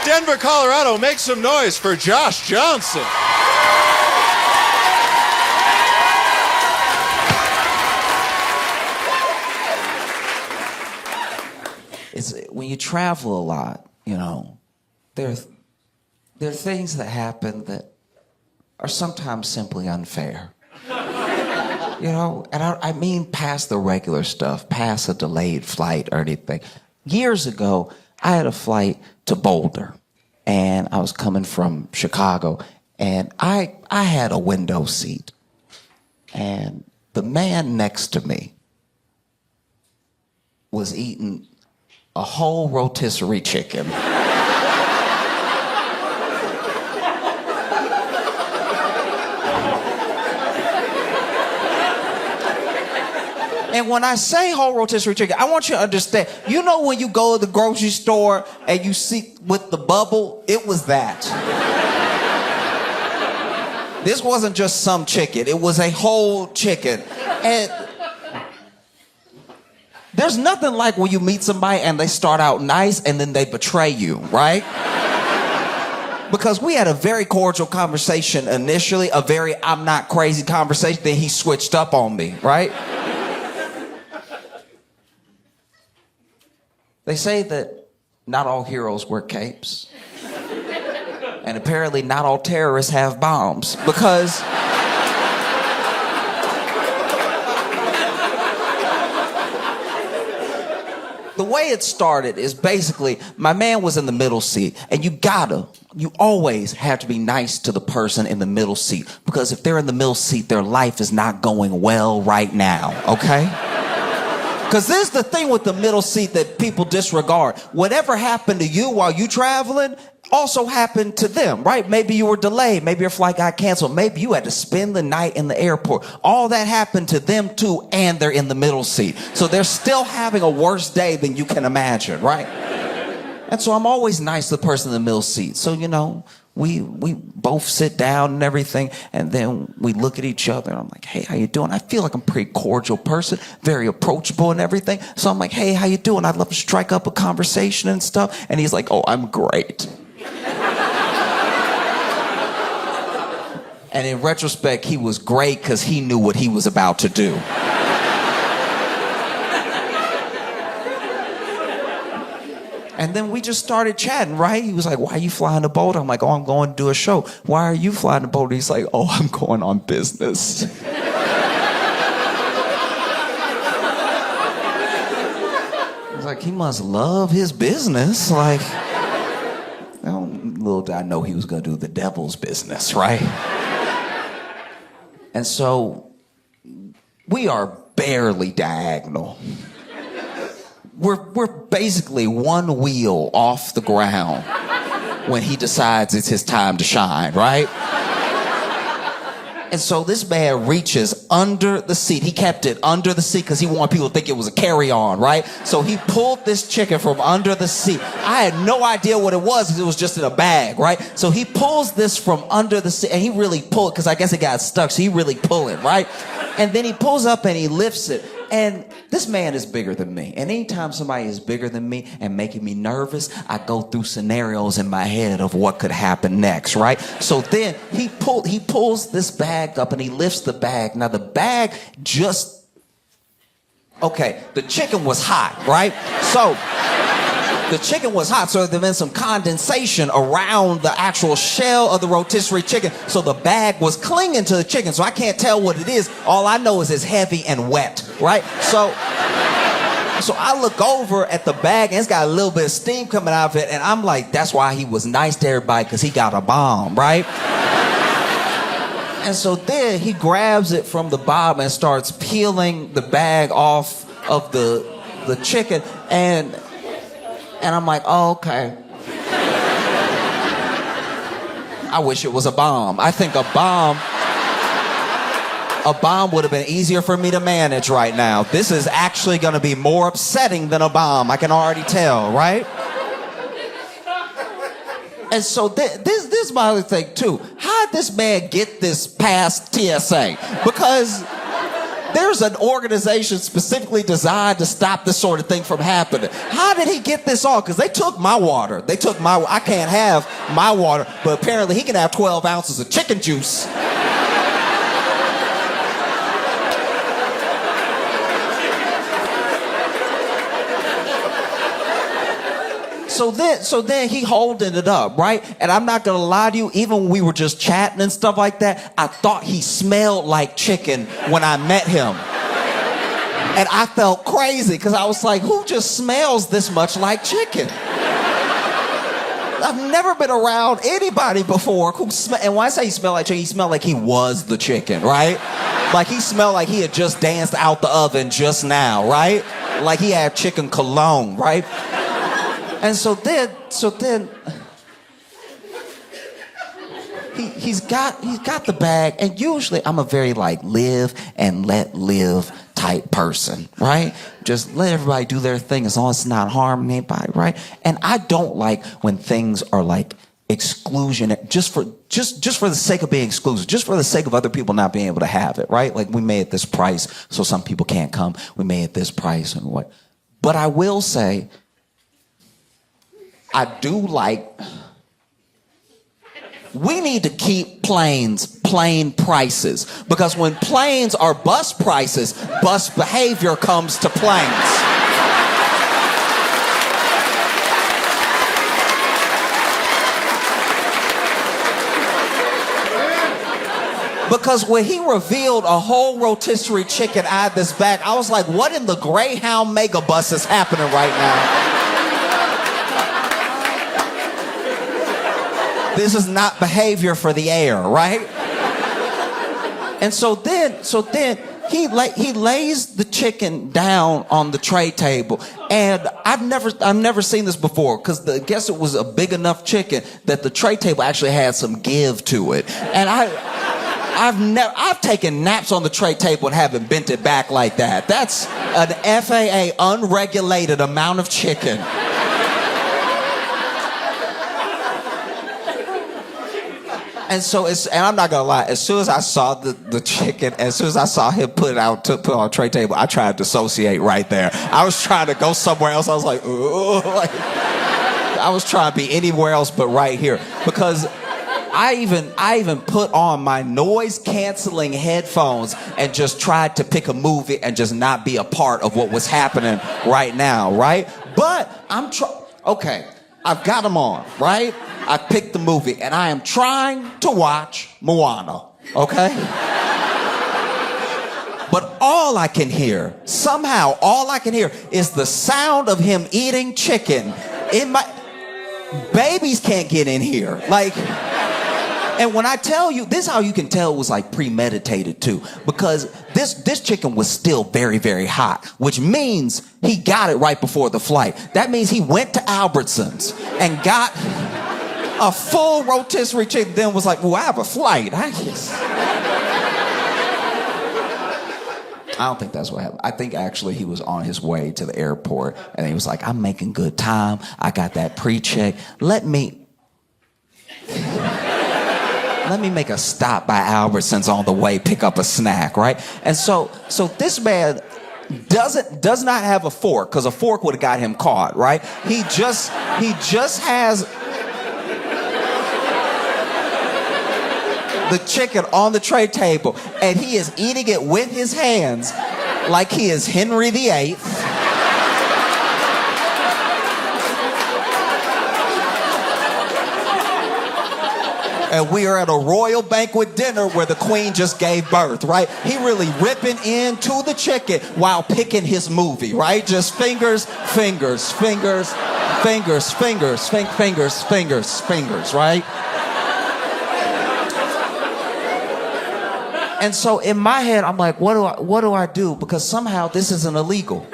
Denver, Colorado, make some noise for Josh Johnson. When you travel a lot, you know, there are things that happen that are sometimes simply unfair. You know, and I mean past the regular stuff, past a delayed flight or anything. Years ago, I had a flight to Boulder, and I was coming from Chicago, and I had a window seat. And the man next to me was eating a whole rotisserie chicken. And when I say whole rotisserie chicken, I want you to understand, you know when you go to the grocery store and you see with the bubble, it was that. This wasn't just some chicken, it was a whole chicken. And there's nothing like when you meet somebody and they start out nice and then they betray you, right? Because we had a very cordial conversation initially, a very I'm not crazy conversation, then he switched up on me, right? They say that not all heroes wear capes. And apparently not all terrorists have bombs. Because the way it started is basically my man was in the middle seat, and you always have to be nice to the person in the middle seat, because if they're in the middle seat, their life is not going well right now, okay? Because this is the thing with the middle seat that people disregard. Whatever happened to you while you traveling also happened to them, right? Maybe you were delayed. Maybe your flight got canceled. Maybe you had to spend the night in the airport. All that happened to them too, and they're in the middle seat. So they're still having a worse day than you can imagine, right? And so I'm always nice to the person in the middle seat. So, you know, we both sit down and everything, and then we look at each other, and I'm like, hey, how you doing? I feel like I'm a pretty cordial person, very approachable and everything. So I'm like, hey, how you doing? I'd love to strike up a conversation and stuff. And he's like, oh, I'm great. And in retrospect, he was great because he knew what he was about to do. And then we just started chatting, right? He was like, why are you flying to Boulder? I'm like, oh, I'm going to do a show. Why are you flying to Boulder? He's like, oh, I'm going on business. I was like, he must love his business. Like, little did I know he was going to do the devil's business, right? And so we are barely diagonal. We're basically one wheel off the ground when he decides it's his time to shine, right? And so this man reaches under the seat. He kept it under the seat because he wanted people to think it was a carry-on, right? So he pulled this chicken from under the seat. I had no idea what it was because it was just in a bag, right? So he pulls this from under the seat, and he really pulled because I guess it got stuck, so he really pulled it, right? And then he pulls up and he lifts it. And this man is bigger than me. And anytime somebody is bigger than me and making me nervous, I go through scenarios in my head of what could happen next, right? So then he pulls this bag up and he lifts the bag. Now the bag the chicken was hot, right? So the chicken was hot, so there'd been some condensation around the actual shell of the rotisserie chicken. So the bag was clinging to the chicken, so I can't tell what it is. All I know is it's heavy and wet, right? So I look over at the bag, and it's got a little bit of steam coming out of it, and I'm like, that's why he was nice to everybody, because he got a bomb, right? And so then he grabs it from the bottom and starts peeling the bag off of the chicken, and I'm like, oh, okay. I wish it was a bomb. I think a bomb would have been easier for me to manage right now. This is actually going to be more upsetting than a bomb. I can already tell, right? And so this is my other thing, too. How did this man get this past TSA? Because There's an organization specifically designed to stop this sort of thing from happening. How did he get this on? Because they took my water. I can't have my water, but apparently he can have 12 ounces of chicken juice. So then he holding it up, right? And I'm not gonna lie to you, even when we were just chatting and stuff like that, I thought he smelled like chicken when I met him. And I felt crazy because I was like, who just smells this much like chicken? I've never been around anybody before who and when I say he smelled like chicken, he smelled like he was the chicken, right? Like he smelled like he had just danced out the oven just now, right? Like he had chicken cologne, right? And so then he's got the bag, and usually I'm a very like live and let live type person, right? Just let everybody do their thing as long as it's not harming anybody, right? And I don't like when things are like exclusion just for the sake of being exclusive, just for the sake of other people not being able to have it, right? Like we made this price so some people can't come. We made this price and what. But I will say, I do like, we need to keep planes plane prices, because when planes are bus prices, bus behavior comes to planes. Because when he revealed a whole rotisserie chicken out of this bag, I was like, what in the Greyhound megabus is happening right now? This is not behavior for the air, right? And so then he lays the chicken down on the tray table, and I've never seen this before, because I guess it was a big enough chicken that the tray table actually had some give to it. And I've taken naps on the tray table and haven't bent it back like that. That's an FAA unregulated amount of chicken. And so and I'm not gonna lie, as soon as I saw the chicken, as soon as I saw him put it on a tray table, I tried to dissociate right there. I was trying to go somewhere else. I was like, ooh, like, I was trying to be anywhere else but right here, because I even put on my noise canceling headphones and just tried to pick a movie and just not be a part of what was happening right now, right? But okay, I've got them on, right? I picked the movie, and I am trying to watch Moana, okay? But all I can hear is the sound of him eating chicken. Babies can't get in here. Like, and when I tell you, this is how you can tell it was like premeditated too, because this chicken was still very, very hot, which means he got it right before the flight. That means he went to Albertsons and got a full rotisserie chicken, then was like, well, I have a flight. I don't think that's what happened. I think actually he was on his way to the airport, and he was like, I'm making good time. I got that pre-check. Let me make a stop by Albertsons on the way, pick up a snack, right? And so this man does not have a fork, because a fork would have got him caught, right? He just has the chicken on the tray table, and he is eating it with his hands like he is Henry VIII. And we are at a royal banquet dinner where the queen just gave birth, right? He really ripping into the chicken while picking his movie, right? Just fingers, fingers, fingers, fingers, fingers, fingers, fingers, fingers, right? And so in my head, I'm like, what do I do? Because somehow this isn't illegal.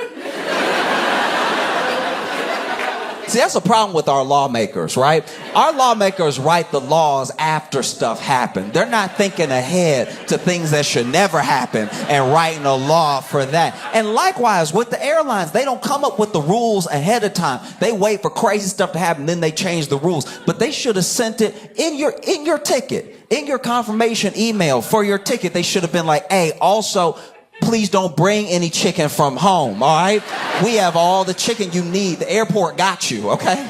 See, that's a problem with our lawmakers, right? Our lawmakers write the laws after stuff happened. They're not thinking ahead to things that should never happen and writing a law for that. And likewise, with the airlines, they don't come up with the rules ahead of time. They wait for crazy stuff to happen, then they change the rules. But they should have sent it in your ticket, in your confirmation email for your ticket. They should have been like, hey, also, please don't bring any chicken from home, all right? We have all the chicken you need. The airport got you, okay?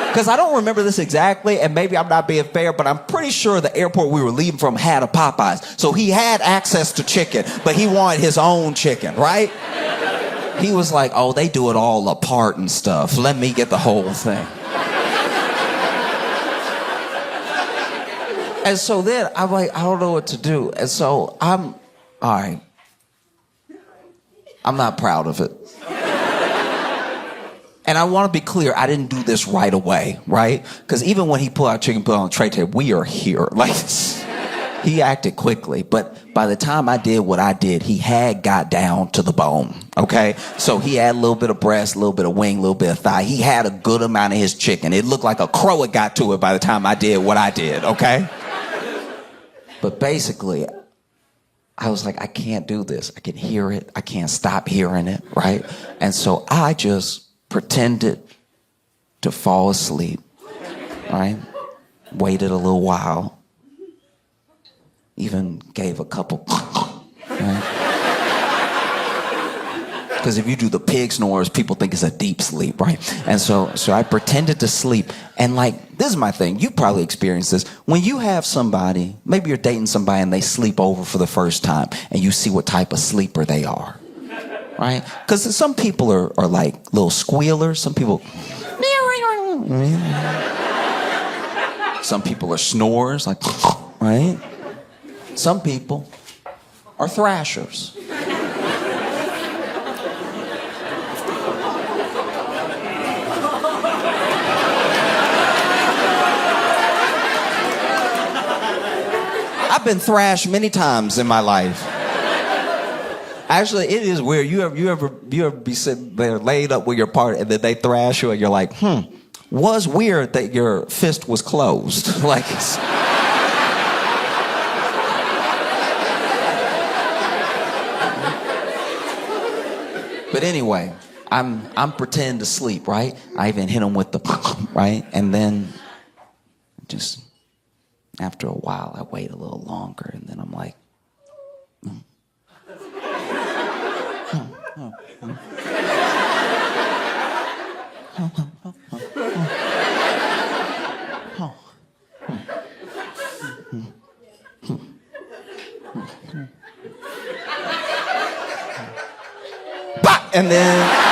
Because I don't remember this exactly, and maybe I'm not being fair, but I'm pretty sure the airport we were leaving from had a Popeyes. So he had access to chicken, but he wanted his own chicken, right? He was like, oh, they do it all apart and stuff. Let me get the whole thing. And so then I'm like, I don't know what to do. And so all right. I'm not proud of it. And I want to be clear, I didn't do this right away, right? Because even when he pulled out chicken, put it on the tray table, we are here. Like, he acted quickly. But by the time I did what I did, he had got down to the bone, okay? So he had a little bit of breast, a little bit of wing, a little bit of thigh. He had a good amount of his chicken. It looked like a crow had got to it by the time I did what I did, okay? But basically, I was like, I can't do this. I can hear it. I can't stop hearing it, right? And so I just pretended to fall asleep, right? Waited a little while. Even gave a couple, right? Because if you do the pig snores, people think it's a deep sleep, right? And so I pretended to sleep. And like, this is my thing. You probably experienced this. When you have somebody, maybe you're dating somebody and they sleep over for the first time and you see what type of sleeper they are, right? Because some people are like little squealers. Some people, some people are snorers, like, right? Some people are thrashers. I've been thrashed many times in my life. Actually, it is weird. You ever be sitting there laid up with your partner and then they thrash you and you're like, was weird that your fist was closed. Like, but anyway, I'm pretending to sleep, right? I even hit him with the right, and then just after a while, I wait a little longer, and then I'm like, bah! And then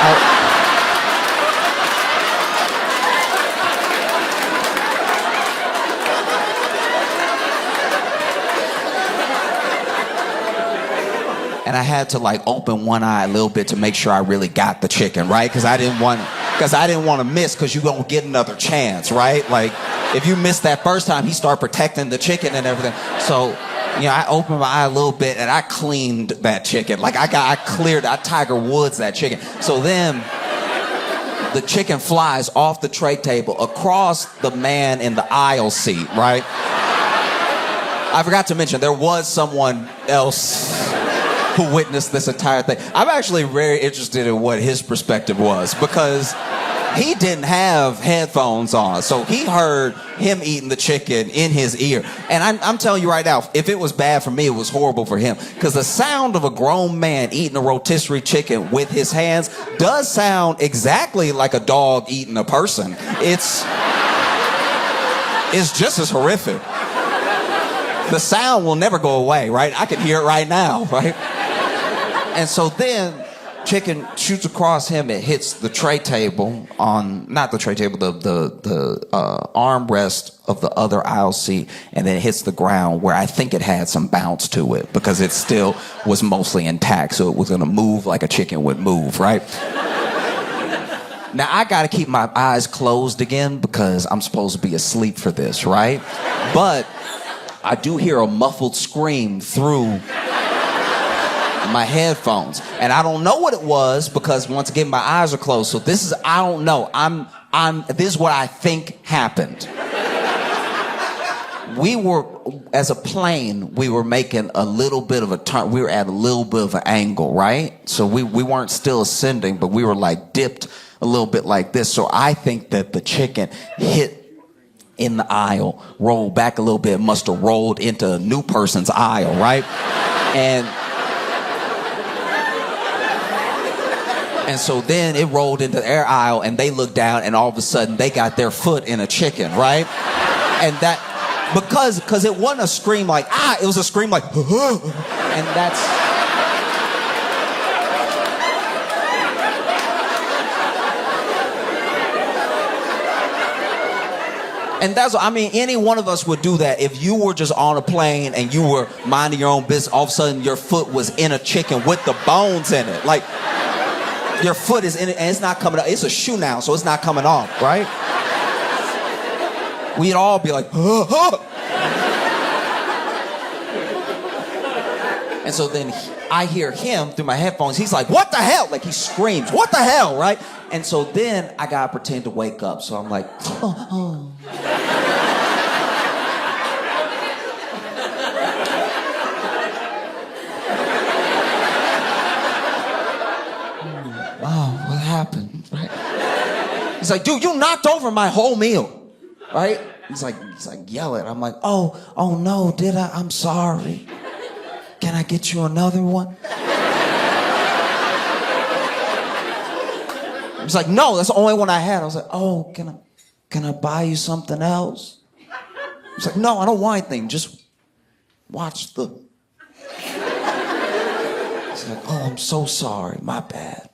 and I had to like open one eye a little bit to make sure I really got the chicken, right? Because I didn't want to miss, because you're going to get another chance, right? Like, if you miss that first time, he started protecting the chicken and everything. So, you know, I opened my eye a little bit and I cleaned that chicken. Like, I Tiger Woods that chicken. So then the chicken flies off the tray table across the man in the aisle seat, right? I forgot to mention, there was someone else who witnessed this entire thing. I'm actually very interested in what his perspective was, because he didn't have headphones on, so he heard him eating the chicken in his ear. And I'm telling you right now, if it was bad for me, it was horrible for him, because the sound of a grown man eating a rotisserie chicken with his hands does sound exactly like a dog eating a person. It's just as horrific. The sound will never go away, right? I can hear it right now, right? And so then chicken shoots across him. It hits the tray table not the tray table, the armrest of the other aisle seat, and then it hits the ground, where I think it had some bounce to it because it still was mostly intact. So it was going to move like a chicken would move, right? Now I got to keep my eyes closed again because I'm supposed to be asleep for this, right? But I do hear a muffled scream through my headphones, and I don't know what it was, because once again my eyes are closed. So I don't know. This is what I think happened. We were, as a plane, we were making a little bit of a turn. We were at a little bit of an angle, right? So we weren't still ascending, but we were like dipped a little bit like this. So I think that the chicken hit in the aisle, rolled back a little bit, must have rolled into a new person's aisle, right? And And so then it rolled into their aisle and they looked down and all of a sudden they got their foot in a chicken, right? And that, because it wasn't a scream like, ah, it was a scream like, and that's... And that's, I mean, any one of us would do that if you were just on a plane and you were minding your own business. All of a sudden, your foot was in a chicken with the bones in it. Like, your foot is in it and it's not coming off. It's a shoe now, so it's not coming off, right? We'd all be like, And so then I hear him through my headphones. He's like, what the hell? Like, he screams, what the hell, right? And so then I gotta pretend to wake up. So I'm like, oh, what happened? Right? He's like, dude, you knocked over my whole meal, right? He's like yelling. I'm like, oh no, did I? I'm sorry. Can I get you another one? He's like, no, that's the only one I had. I was like, oh, can I buy you something else? He's like, no, I don't want anything. Just watch the... He's like, oh, I'm so sorry. My bad.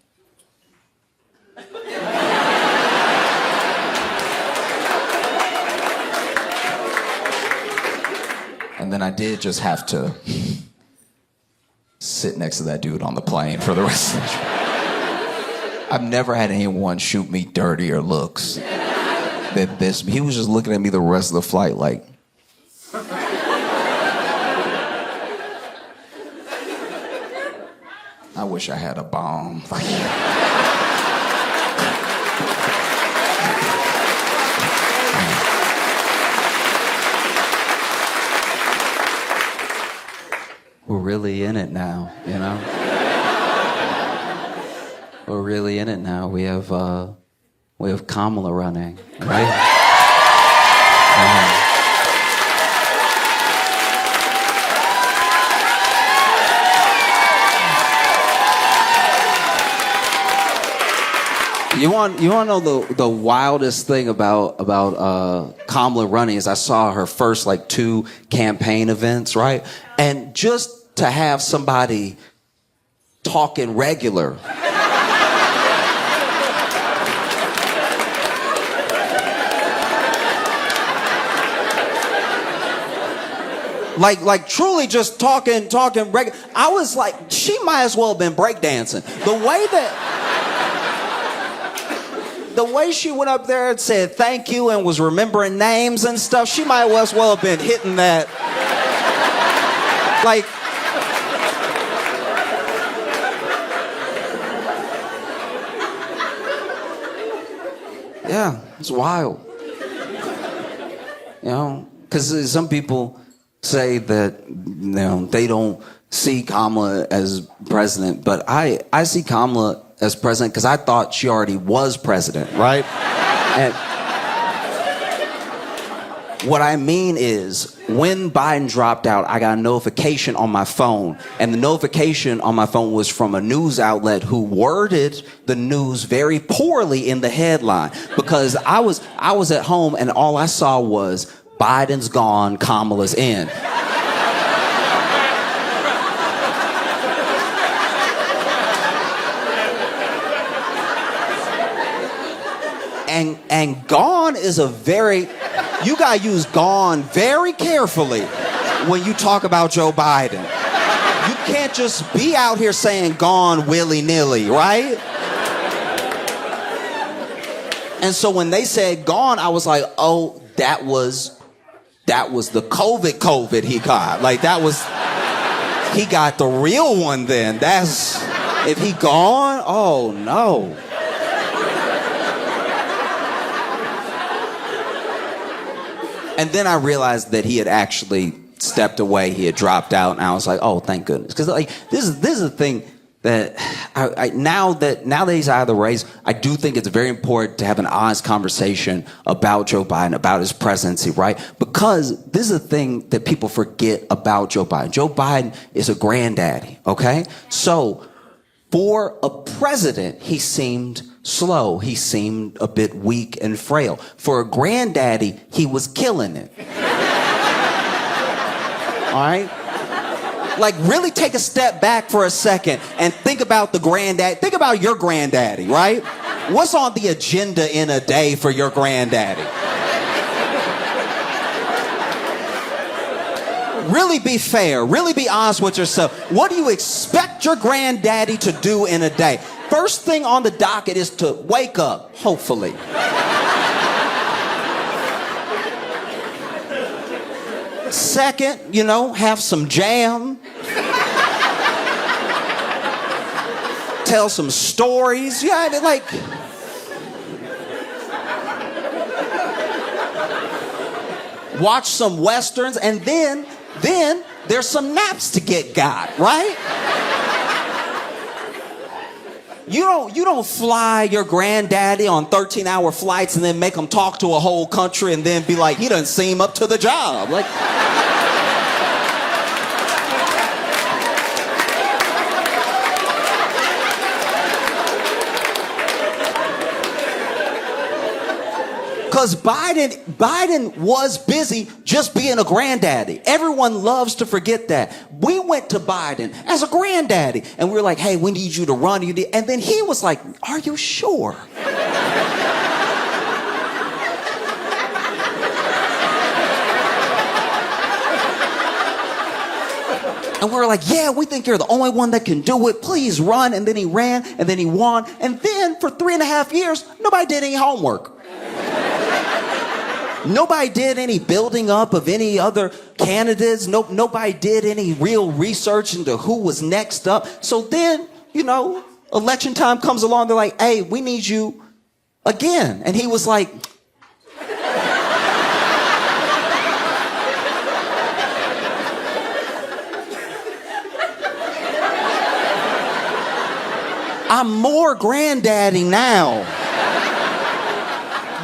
And then I did just have to sit next to that dude on the plane for the rest of the trip. I've never had anyone shoot me dirtier looks than this. He was just looking at me the rest of the flight like... I wish I had a bomb. We're really in it now, you know? We're really in it now. We have Kamala running, right? You want to know the wildest thing about Kamala running is I saw her first like 2 campaign events, right? And just to have somebody talking regular. Like truly just talking regular. I was like, she might as well have been breakdancing. The way she went up there and said thank you and was remembering names and stuff, she might as well have been hitting that. Like, yeah, it's wild. You know, because some people say that, you know, they don't see Kamala as president, but I see Kamala as president because I thought she already was president, right? And what I mean is, when Biden dropped out, I got a notification on my phone, and the notification on my phone was from a news outlet who worded the news very poorly in the headline, because I was at home and all I saw was Biden's gone, Kamala's in. And gone is you gotta use gone very carefully when you talk about Joe Biden. You can't just be out here saying gone willy-nilly, right? And so when they said gone, I was like, oh, that was the COVID he got. Like, he got the real one then. If he gone, oh no. And then I realized that he had actually stepped away. He had dropped out, and I was like, "Oh, thank goodness!" Because like this is the thing that now that he's out of the race, I do think it's very important to have an honest conversation about Joe Biden, about his presidency, right? Because this is the thing that people forget about Joe Biden. Joe Biden is a granddaddy, okay? So For a president, he seemed slow. He seemed a bit weak and frail. For a granddaddy, he was killing it. All right? Like, really take a step back for a second and think about the granddad. Think about your granddaddy, right? What's on the agenda in a day for your granddaddy? Really be fair. Really be honest with yourself. What do you expect your granddaddy to do in a day? First thing on the docket is to wake up, hopefully. Second, have some jam. Tell some stories. Yeah, like... Watch some westerns, and then there's some naps to get got, right? You don't fly your granddaddy on 13-hour flights and then make him talk to a whole country and then be like, he doesn't seem up to the job. Like... Because Biden was busy just being a granddaddy. Everyone loves to forget that. We went to Biden as a granddaddy, and we were like, hey, we need you to run. And then he was like, are you sure? And we were like, yeah, we think you're the only one that can do it. Please run. And then he ran, and then he won. And then for 3.5 years, nobody did any homework. Nobody did any building up of any other candidates. Nobody did any real research into who was next up. So then, election time comes along. They're like, hey, we need you again. And he was like, I'm more granddaddy now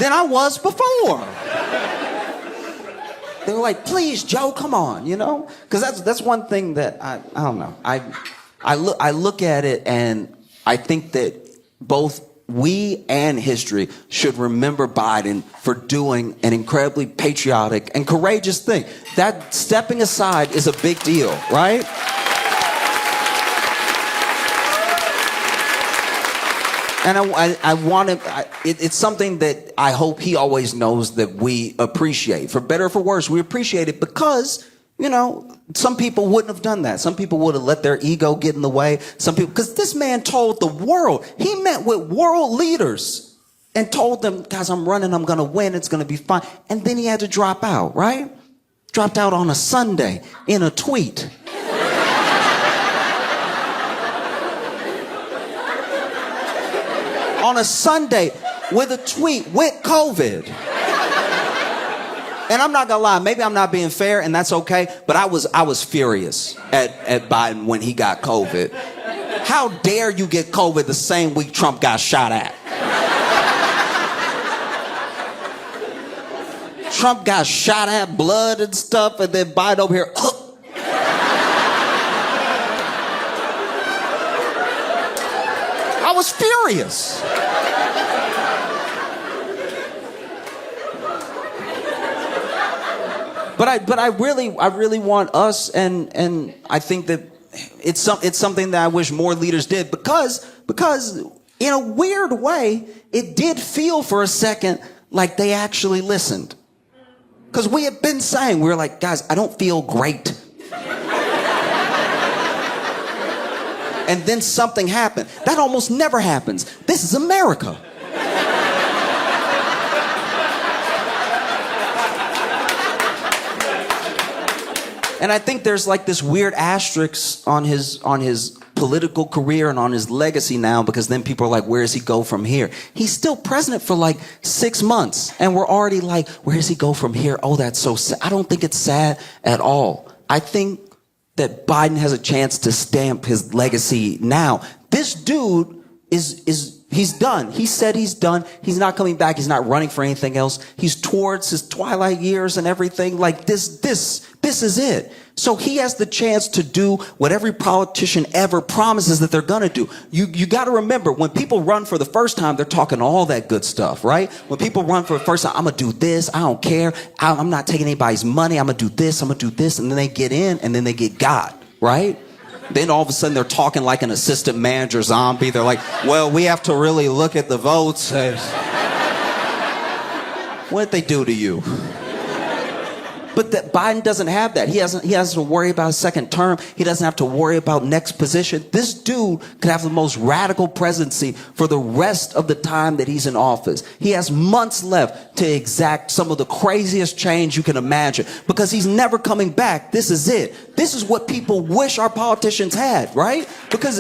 than I was before. They were like, please, Joe, come on, Because that's one thing that I don't know. I look at it and I think that both we and history should remember Biden for doing an incredibly patriotic and courageous thing. That stepping aside is a big deal, right? And I want to, it's something that I hope he always knows that we appreciate. For better or for worse, we appreciate it because, some people wouldn't have done that. Some people would have let their ego get in the way. Some people, because this man told the world, he met with world leaders and told them, guys, I'm running, I'm going to win, it's going to be fine. And then he had to drop out, right? Dropped out on a Sunday in a tweet. On a Sunday with a tweet with COVID. And I'm not gonna lie, maybe I'm not being fair, and that's okay, but I was furious at Biden when he got COVID. How dare you get COVID the same week Trump got shot at? Trump got shot at, blood and stuff, and then Biden over here, I was furious. But I really want us, and I think that it's something that I wish more leaders did because in a weird way it did feel for a second like they actually listened. Because we had been saying, we were like, guys, I don't feel great. And then something happened. That almost never happens. This is America. And I think there's like this weird asterisk on his political career and on his legacy now, because then people are like, where does he go from here? He's still president for like 6 months, and we're already like, where does he go from here? Oh, that's so sad. I don't think it's sad at all. I think that Biden has a chance to stamp his legacy now. This dude is He's done. He said he's done. He's not coming back. He's not running for anything else. He's towards his twilight years and everything. Like this is it. So he has the chance to do what every politician ever promises that they're going to do. You got to remember, when people run for the first time, they're talking all that good stuff, right? When people run for the first time, I'm going to do this. I don't care. I'm not taking anybody's money. I'm going to do this. I'm going to do this. And then they get in and then they get got, right? Then all of a sudden they're talking like an assistant manager zombie. They're like, well, we have to really look at the votes. What did they do to you? But Biden doesn't have that. He has to worry about a second term. He doesn't have to worry about next position. This dude could have the most radical presidency for the rest of the time that he's in office. He has months left to exact some of the craziest change you can imagine because he's never coming back. This is it. This is what people wish our politicians had, right? Because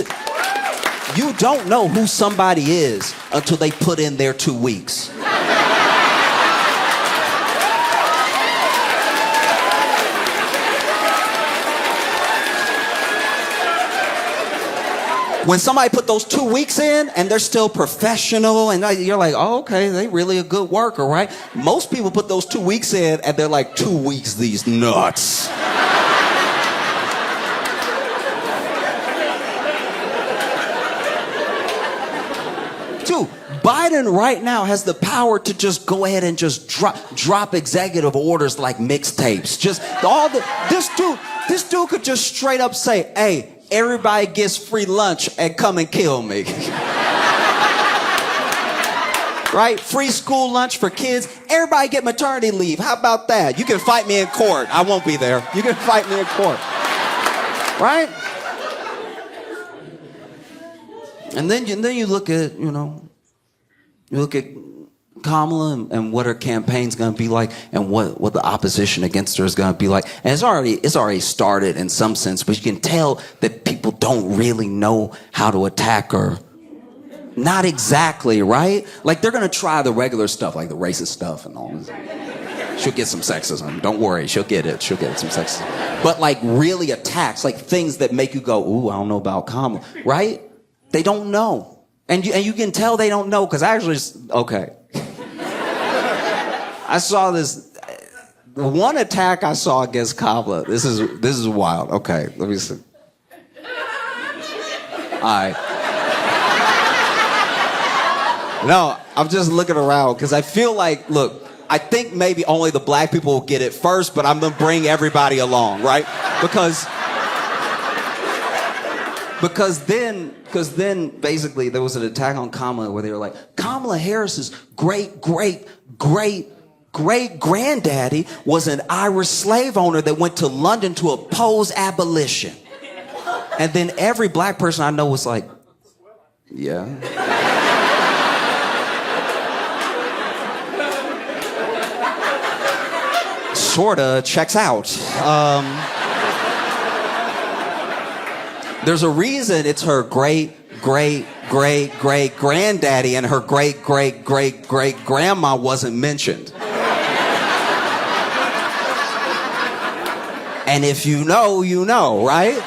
you don't know who somebody is until they put in their 2 weeks. When somebody put those 2 weeks in and they're still professional and you're like, oh, okay, they really a good worker, right? Most people put those 2 weeks in and they're like, 2 weeks, these nuts. Dude, Biden right now has the power to just go ahead and just drop executive orders like mixtapes. This dude could just straight up say, hey, everybody gets free lunch and come and kill me. Right? Free school lunch for kids. Everybody get maternity leave. How about that? You can fight me in court. I won't be there. You can fight me in court. Right? And then you look at, you look at Kamala and what her campaign's going to be like and what the opposition against her is going to be like. And it's already started in some sense, but you can tell that people don't really know how to attack her. Not exactly, right? Like they're going to try the regular stuff, like the racist stuff and all this. She'll get some sexism. Don't worry, she'll get it. She'll get some sexism. But like really attacks, like things that make you go, ooh, I don't know about Kamala, right? They don't know. And you can tell they don't know because okay. I saw this one attack I saw against Kamala. This is wild. Okay, let me see. All right. No, I'm just looking around because I feel like, look, I think maybe only the black people will get it first, but I'm gonna bring everybody along, right? Because then basically there was an attack on Kamala where they were like, Kamala Harris's great granddaddy was an Irish slave owner that went to London to oppose abolition. And then every black person I know was like, yeah. Sorta checks out. There's a reason it's her great granddaddy and her great grandma wasn't mentioned. And if you know, you know, right?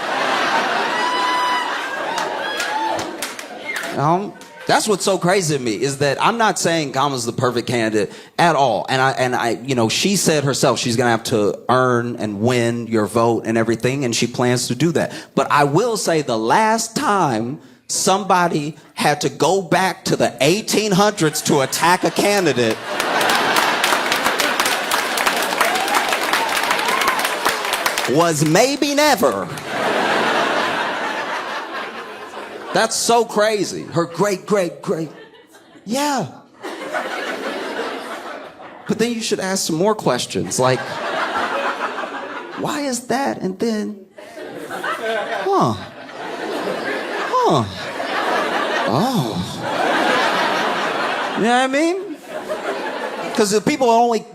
That's what's so crazy to me is that I'm not saying Kamala's the perfect candidate at all. And I, she said herself she's going to have to earn and win your vote and everything, and she plans to do that. But I will say the last time somebody had to go back to the 1800s to attack a candidate was maybe never. That's so crazy. Her great. Yeah. But then you should ask some more questions like, why is that? And then, oh. You know what I mean? Because the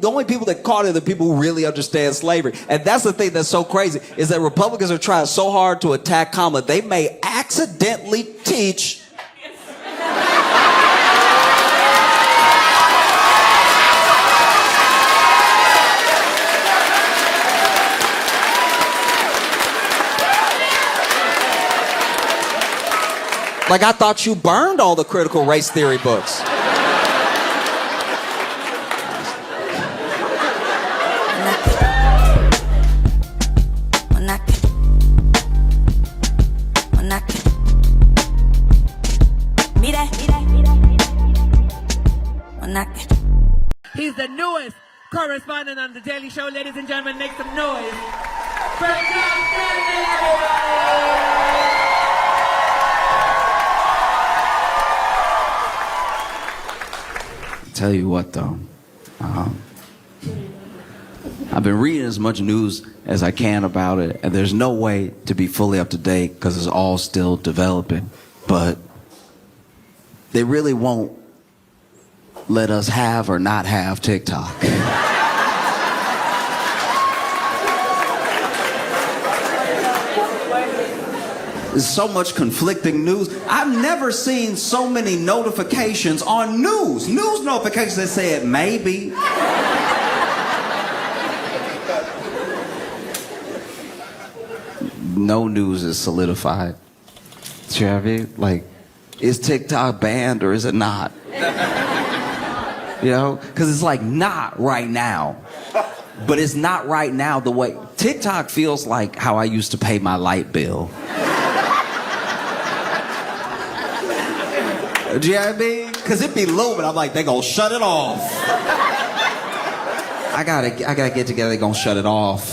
only people that caught it are the people who really understand slavery. And that's the thing that's so crazy, is that Republicans are trying so hard to attack Kamala, they may accidentally teach Like, I thought you burned all the critical race theory books. He's the newest correspondent on The Daily Show. Ladies and gentlemen, make some noise for Josh Johnson, Tell you what, though, I've been reading as much news as I can about it, and there's no way to be fully up to date because it's all still developing. But they really won't let us have or not have TikTok. There's so much conflicting news. I've never seen so many notifications on news. News notifications that said maybe. No news is solidified. Trevor, like, is TikTok banned or is it not? You know, because it's like not right now. But it's not right now the way TikTok feels like how I used to pay my light bill. Do you know what I mean? Because it be looming. I'm like, they gonna shut it off. I gotta get together, they gonna shut it off.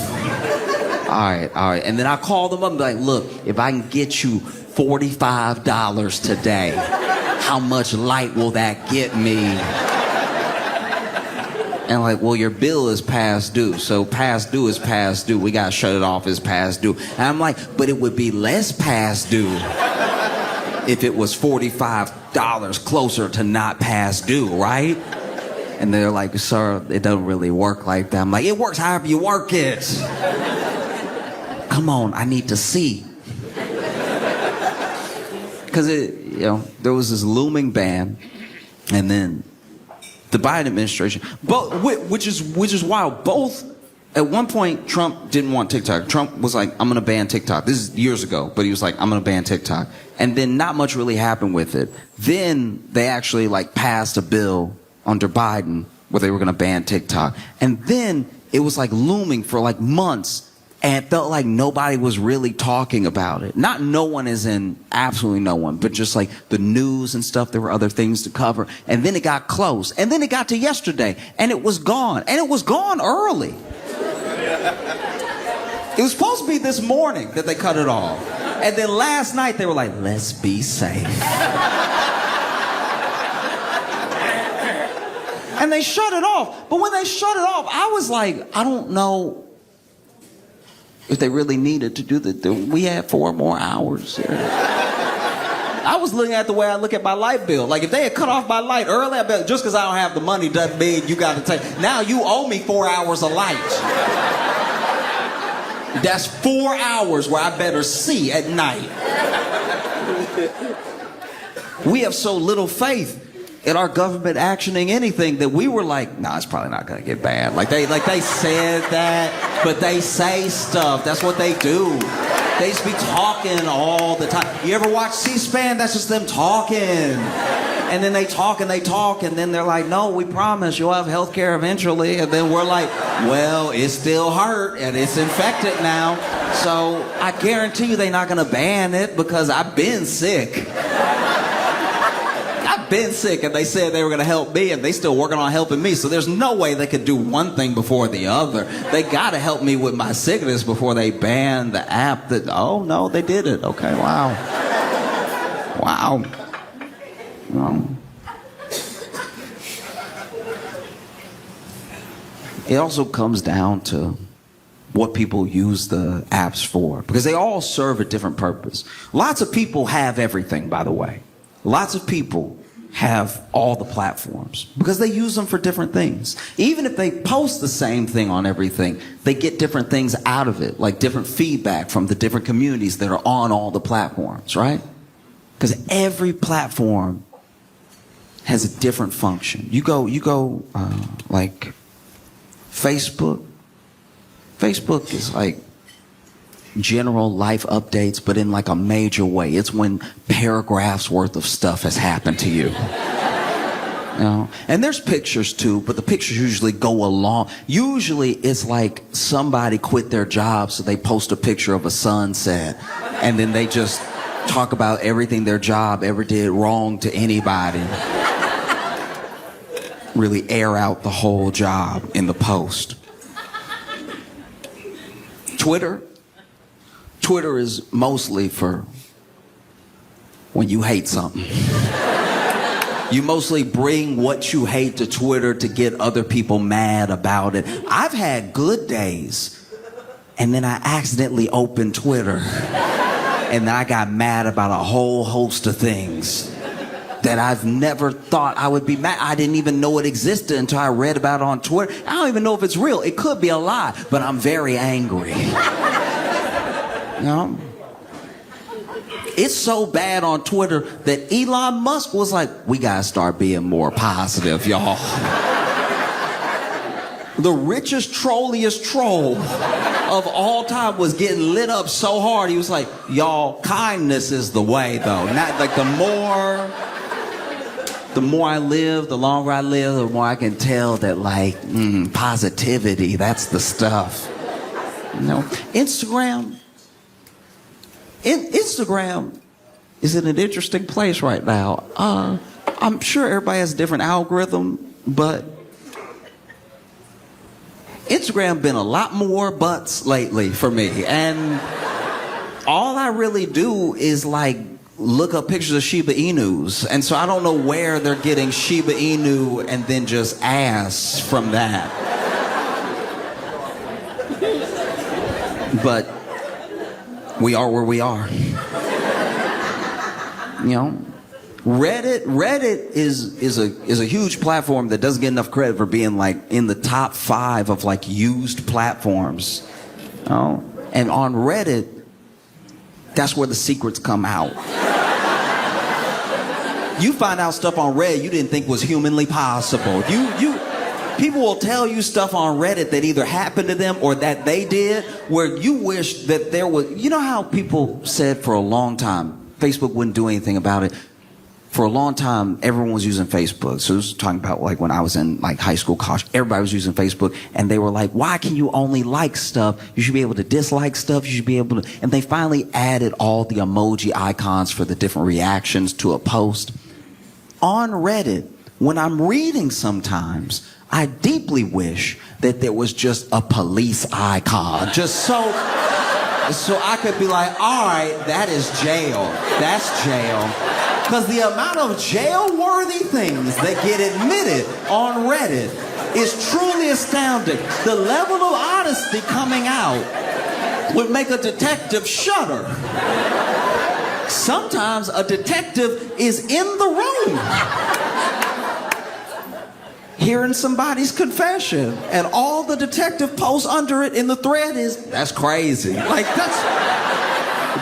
All right. And then I call them up and be like, look, if I can get you $45 today, how much light will that get me? And like, well, your bill is past due. So past due is past due. We gotta shut it off as past due. And I'm like, but it would be less past due if it was $45 closer to not past due, right? And they're like, sir, it doesn't really work like that. I'm like, it works however you work it. Come on, I need to see. Because there was this looming ban, and then the Biden administration, which is wild. Both, at one point, Trump didn't want TikTok. Trump was like, I'm going to ban TikTok. This is years ago, but he was like, I'm going to ban TikTok. And then not much really happened with it. Then they actually like passed a bill under Biden where they were going to ban TikTok. And then it was like looming for like months. And it felt like nobody was really talking about it. Not no one as in absolutely no one, but just like the news and stuff. There were other things to cover. And then it got close. And then it got to yesterday. And it was gone. And it was gone early. It was supposed to be this morning that they cut it off. And then last night they were like, let's be safe. And they shut it off. But when they shut it off, I was like, I don't know if they really needed to do that. We had 4 more hours. I was looking at the way I look at my light bill. Like, if they had cut off my light early, I bet just because I don't have the money doesn't mean you got to take. Now you owe me 4 hours of light. That's 4 hours where I better see at night. We have so little faith in our government actioning anything that we were like, nah, it's probably not gonna get bad. Like they said that, but they say stuff. That's what they do. They just be talking all the time. You ever watch C-SPAN? That's just them talking. And then they talk, and then they're like, no, we promise you'll have health care eventually. And then we're like, well, it still hurt, and it's infected now. So I guarantee you they're not gonna ban it because I've been sick. Been sick, and they said they were going to help me, and they still working on helping me. So there's no way they could do one thing before the other. They got to help me with my sickness before they ban the app. That oh no, they did it. Okay, wow. It also comes down to what people use the apps for, because they all serve a different purpose. Lots of people have everything, by the way. Lots of people have all the platforms because they use them for different things. Even if they post the same thing on everything, they get different things out of it, like different feedback from the different communities that are on all the platforms, right? Because every platform has a different function. You go like Facebook. Facebook is like general life updates, but in like a major way. It's when paragraphs worth of stuff has happened to you. You know? And there's pictures too, but the pictures usually go along. Usually it's like somebody quit their job, so they post a picture of a sunset, and then they just talk about everything their job ever did wrong to anybody. Really air out the whole job in the post. Twitter is mostly for when you hate something. You mostly bring what you hate to Twitter to get other people mad about it. I've had good days, and then I accidentally opened Twitter, and then I got mad about a whole host of things that I've never thought I would be mad. I didn't even know it existed until I read about it on Twitter. I don't even know if it's real. It could be a lie, but I'm very angry. You know? It's so bad on Twitter that Elon Musk was like, we gotta start being more positive, y'all. The richest, trolliest troll of all time was getting lit up so hard. He was like, y'all, kindness is the way, though. Not like the more I live, the longer I live, the more I can tell that like positivity, that's the stuff. You know, Instagram is in an interesting place right now. I'm sure everybody has a different algorithm, but Instagram been a lot more butts lately for me. And all I really do is like look up pictures of Shiba Inus. And so I don't know where they're getting Shiba Inu and then just ass from that. But we are where we are. You know, Reddit is a huge platform that doesn't get enough credit for being like in the top 5 of like used platforms. You know? And on Reddit, that's where the secrets come out. You find out stuff on Reddit you didn't think was humanly possible. People will tell you stuff on Reddit that either happened to them or that they did, where you wish that there was. You know how people said for a long time Facebook wouldn't do anything about it. For a long time, everyone was using Facebook. So this was talking about like when I was in like high school, college, everybody was using Facebook, and they were like, why can you only like stuff? You should be able to dislike stuff. You should be able to, and they finally added all the emoji icons for the different reactions to a post. On Reddit, when I'm reading sometimes, I deeply wish that there was just a police icon, just so I could be like, all right, that is jail. That's jail. Because the amount of jail-worthy things that get admitted on Reddit is truly astounding. The level of honesty coming out would make a detective shudder. Sometimes a detective is in the room hearing somebody's confession, and all the detective posts under it in the thread is, that's crazy. Like,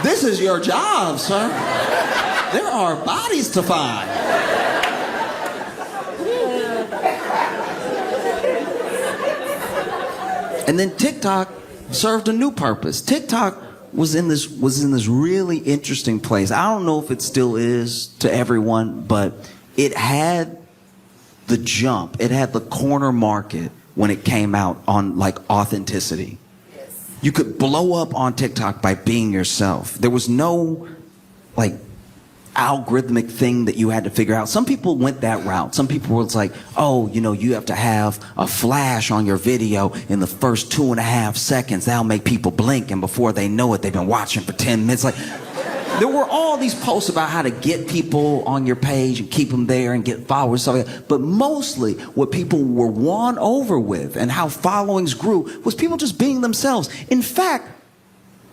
this is your job, sir. There are bodies to find. And then TikTok served a new purpose. TikTok was in this really interesting place. I don't know if it still is to everyone, but it had the jump. It had the corner market when it came out on like authenticity. Yes. You could blow up on TikTok by being yourself. There was no like algorithmic thing that you had to figure out. Some people went that route. Some people were like, oh, you know, you have to have a flash on your video in the first 2.5 seconds. That'll make people blink, and before they know it, they've been watching for 10 minutes. Like, there were all these posts about how to get people on your page and keep them there and get followers, stuff like that. But mostly what people were won over with and how followings grew was people just being themselves. In fact,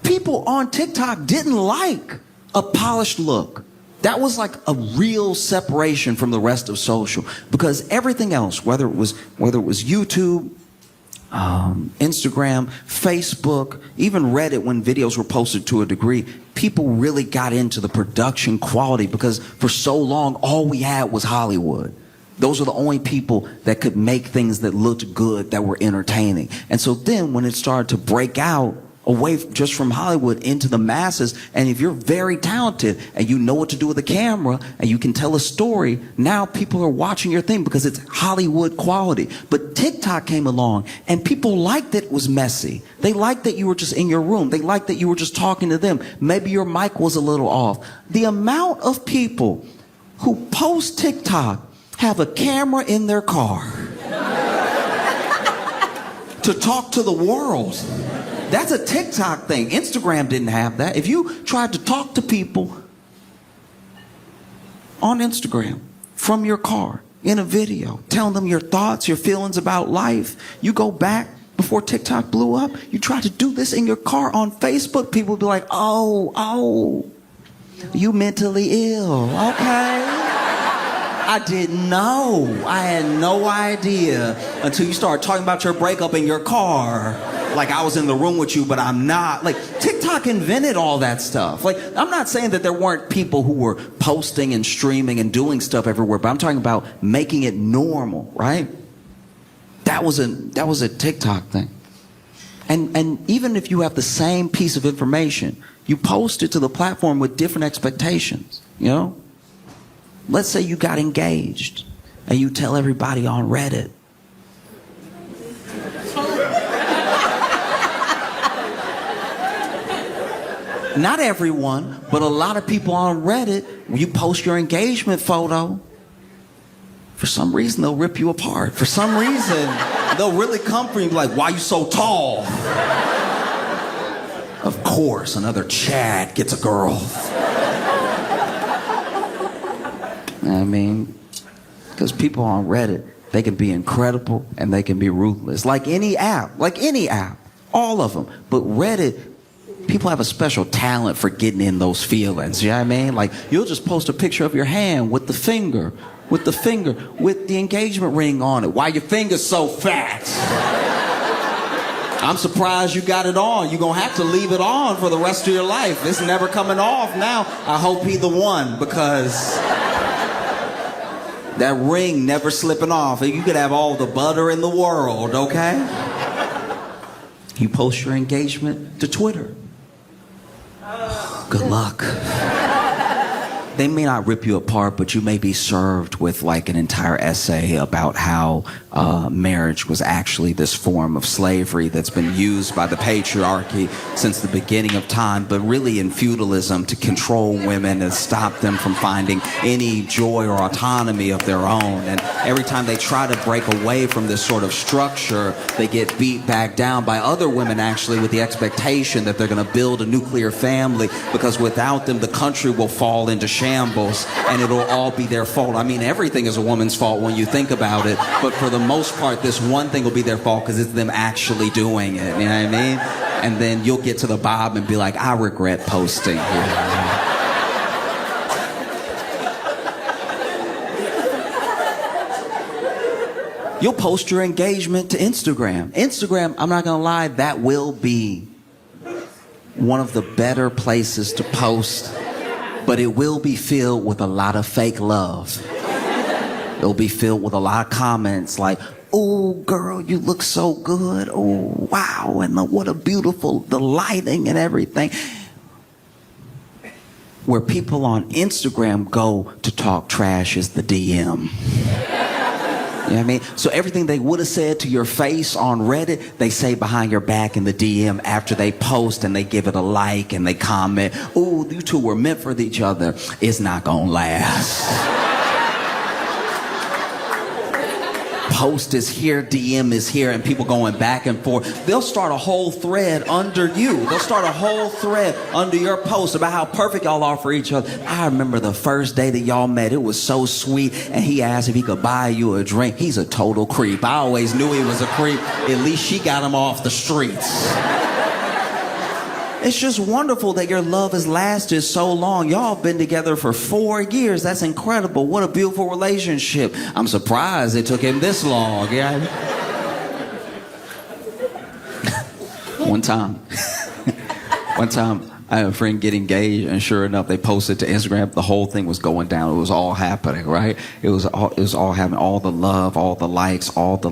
people on TikTok didn't like a polished look. That was like a real separation from the rest of social, because everything else, whether it was YouTube, Instagram, Facebook, even Reddit, when videos were posted to a degree, people really got into the production quality, because for so long all we had was Hollywood. Those were the only people that could make things that looked good, that were entertaining. And so then when it started to break out away just from Hollywood into the masses. And if you're very talented and you know what to do with a camera and you can tell a story, now people are watching your thing because it's Hollywood quality. But TikTok came along and people liked that it was messy. They liked that you were just in your room. They liked that you were just talking to them. Maybe your mic was a little off. The amount of people who post TikTok have a camera in their car to talk to the world. That's a TikTok thing. Instagram didn't have that. If you tried to talk to people on Instagram from your car in a video, telling them your thoughts, your feelings about life, you go back before TikTok blew up, you try to do this in your car on Facebook, people would be like, oh, you mentally ill, okay. I didn't know. I had no idea until you started talking about your breakup in your car. Like I was in the room with you, but I'm not. Like TikTok invented all that stuff. Like I'm not saying that there weren't people who were posting and streaming and doing stuff everywhere, but I'm talking about making it normal, right? That was a TikTok thing. And even if you have the same piece of information, you post it to the platform with different expectations, you know? Let's say you got engaged and you tell everybody on Reddit. Not everyone, but a lot of people on Reddit, when you post your engagement photo, for some reason they'll rip you apart. For some reason, they'll really come for you like, why you so tall? Of course, another Chad gets a girl. I mean, because people on Reddit, they can be incredible and they can be ruthless. Like any app, all of them. But Reddit, people have a special talent for getting in those feelings, you know what I mean? Like, you'll just post a picture of your hand with the engagement ring on it. Why your finger's so fat? I'm surprised you got it on. You're going to have to leave it on for the rest of your life. It's never coming off now. I hope he the one, because that ring never slipping off. You could have all the butter in the world, okay? You post your engagement to Twitter. Good luck. They may not rip you apart, but you may be served with like an entire essay about how marriage was actually this form of slavery that's been used by the patriarchy since the beginning of time, but really in feudalism to control women and stop them from finding any joy or autonomy of their own. And every time they try to break away from this sort of structure, they get beat back down by other women actually with the expectation that they're going to build a nuclear family, because without them the country will fall into shambles and it'll all be their fault. I mean, everything is a woman's fault when you think about it, but for the most part this one thing will be their fault because it's them actually doing it, you know what I mean? And then you'll get to the bottom and be like, I regret posting. You'll post your engagement to Instagram. Instagram, I'm not gonna lie, that will be one of the better places to post, but it will be filled with a lot of fake love. It'll be filled with a lot of comments like, oh, girl, you look so good. Oh, wow, and what a beautiful, the lighting and everything. Where people on Instagram go to talk trash is the DM. You know what I mean? So everything they would have said to your face on Reddit, they say behind your back in the DM after they post, and they give it a like and they comment, ooh, you two were meant for each other. It's not gonna last. Post is here, DM is here, and people going back and forth. They'll start a whole thread under you. They'll start a whole thread under your post about how perfect y'all are for each other. I remember the first day that y'all met. It was so sweet, and he asked if he could buy you a drink. He's a total creep. I always knew he was a creep. At least she got him off the streets. It's just wonderful that your love has lasted so long. Y'all have been together for 4 years. That's incredible. What a beautiful relationship. I'm surprised it took him this long. Yeah. One time, I had a friend get engaged, and sure enough, they posted to Instagram. The whole thing was going down. It was all happening, right? It was all happening. All the love, all the likes, all the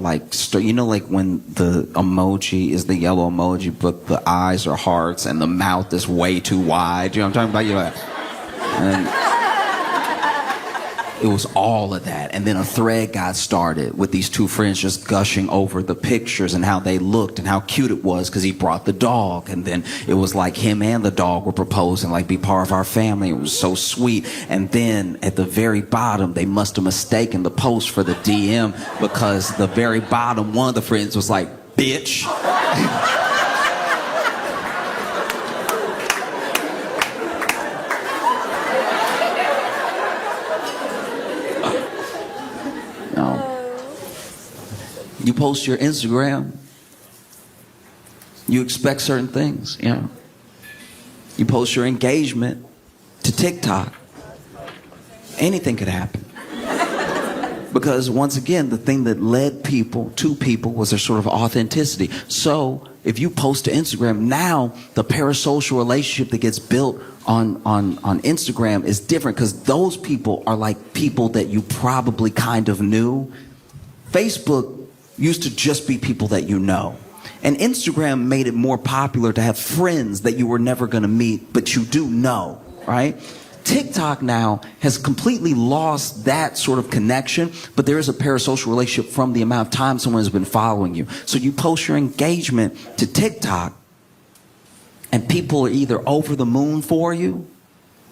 you know, like when the emoji is the yellow emoji, but the eyes are hearts and the mouth is way too wide. You know what I'm talking about? And it was all of that. And then a thread got started with these two friends just gushing over the pictures and how they looked and how cute it was because he brought the dog. And then it was like him and the dog were proposing, like, be part of our family. It was so sweet. And then at the very bottom, they must have mistaken the post for the DM, because the very bottom, one of the friends was like, bitch. You post your Instagram, you expect certain things, you know. You post your engagement to TikTok, anything could happen. Because once again, the thing that led people to people was their sort of authenticity. So if you post to Instagram, now the parasocial relationship that gets built on Instagram is different, because those people are like people that you probably kind of knew. Facebook used to just be people that you know. And Instagram made it more popular to have friends that you were never going to meet, but you do know, right? TikTok now has completely lost that sort of connection, but there is a parasocial relationship from the amount of time someone has been following you. So you post your engagement to TikTok, and people are either over the moon for you,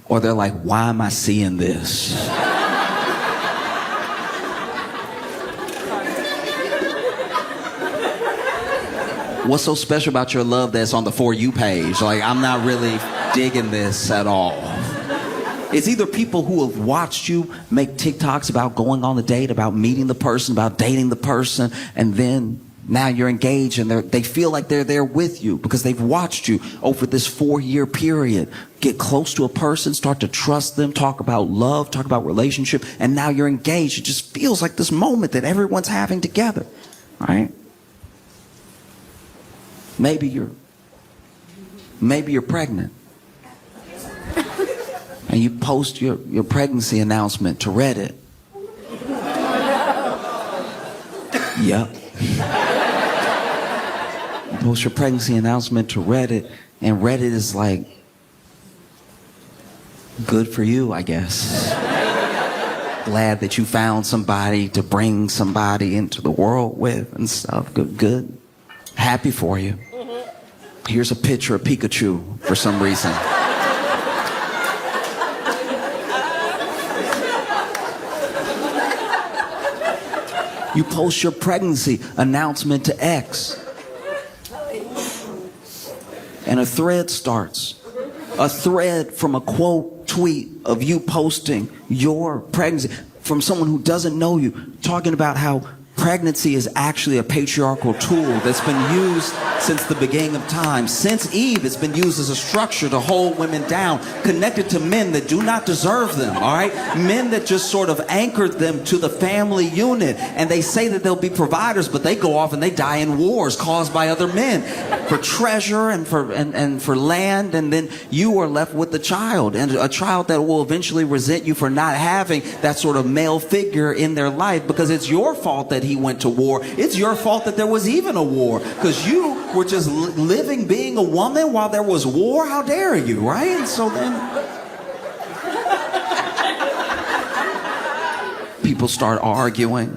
or they're like, why am I seeing this? What's so special about your love that's on the For You page? Like, I'm not really digging this at all. It's either people who have watched you make TikToks about going on a date, about meeting the person, about dating the person, and then now you're engaged and they feel like they're there with you because they've watched you over this 4-year period. Get close to a person, start to trust them, talk about love, talk about relationship, and now you're engaged. It just feels like this moment that everyone's having together, right? Maybe you're pregnant. And you post your pregnancy announcement to Reddit. Yep. You post your pregnancy announcement to Reddit, and Reddit is like, good for you, I guess. Glad that you found somebody to bring somebody into the world with and stuff. Good. Happy for you. Here's a picture of Pikachu for some reason. You post your pregnancy announcement to X, and a thread starts. A thread from a quote tweet of you posting your pregnancy from someone who doesn't know you, talking about how pregnancy is actually a patriarchal tool that's been used since the beginning of time. Since Eve, it's been used as a structure to hold women down, connected to men that do not deserve them, all right? Men that just sort of anchored them to the family unit. And they say that they'll be providers, but they go off and they die in wars caused by other men for treasure and for land. And then you are left with the child, and a child that will eventually resent you for not having that sort of male figure in their life, because it's your fault that he went to war. It's your fault that there was even a war, because you were just living being a woman while there was war. How dare you, right? And so then people start arguing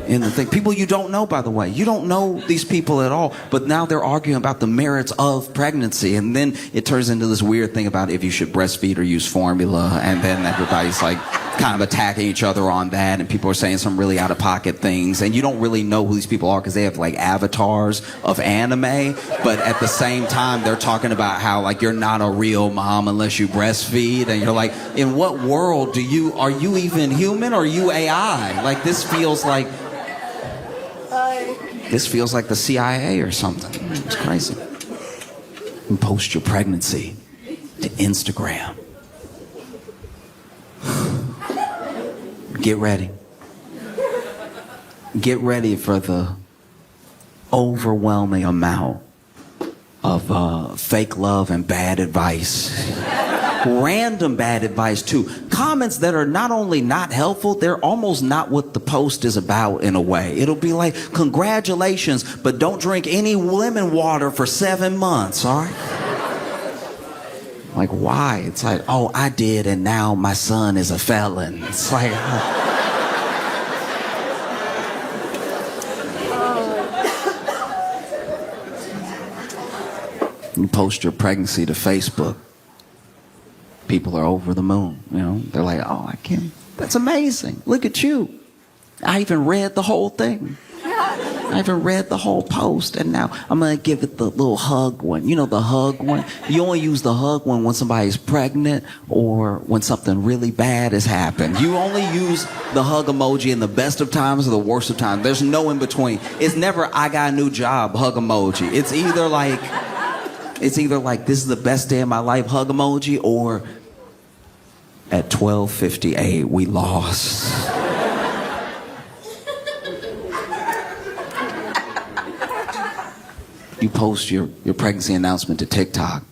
in the thing. People you don't know, by the way. You don't know these people at all, but now they're arguing about the merits of pregnancy, and then it turns into this weird thing about if you should breastfeed or use formula, and then everybody's like kind of attacking each other on that, and people are saying some really out-of-pocket things, and you don't really know who these people are because they have like avatars of anime, but at the same time they're talking about how like you're not a real mom unless you breastfeed, and you're like, in what world are you even human, or are you AI? Like, this feels like the CIA or something. It's crazy. You post your pregnancy to Instagram. Get ready. Get ready for the overwhelming amount of fake love and bad advice. Random bad advice too. Comments that are not only not helpful, they're almost not what the post is about in a way. It'll be like, congratulations, but don't drink any lemon water for 7 months, all right? Like, why? It's like, oh, I did, and now my son is a felon. It's like... You post your pregnancy to Facebook. People are over the moon, you know. They're like, oh, I can't. That's amazing. Look at you. I even read the whole thing. I even read the whole post, and now I'm going to give it the little hug one. You know, the hug one? You only use the hug one when somebody's pregnant or when something really bad has happened. You only use the hug emoji in the best of times or the worst of times. There's no in between. It's never, I got a new job, hug emoji. It's either like, this is the best day of my life, hug emoji, or at 12:58, we lost. You post your pregnancy announcement to TikTok.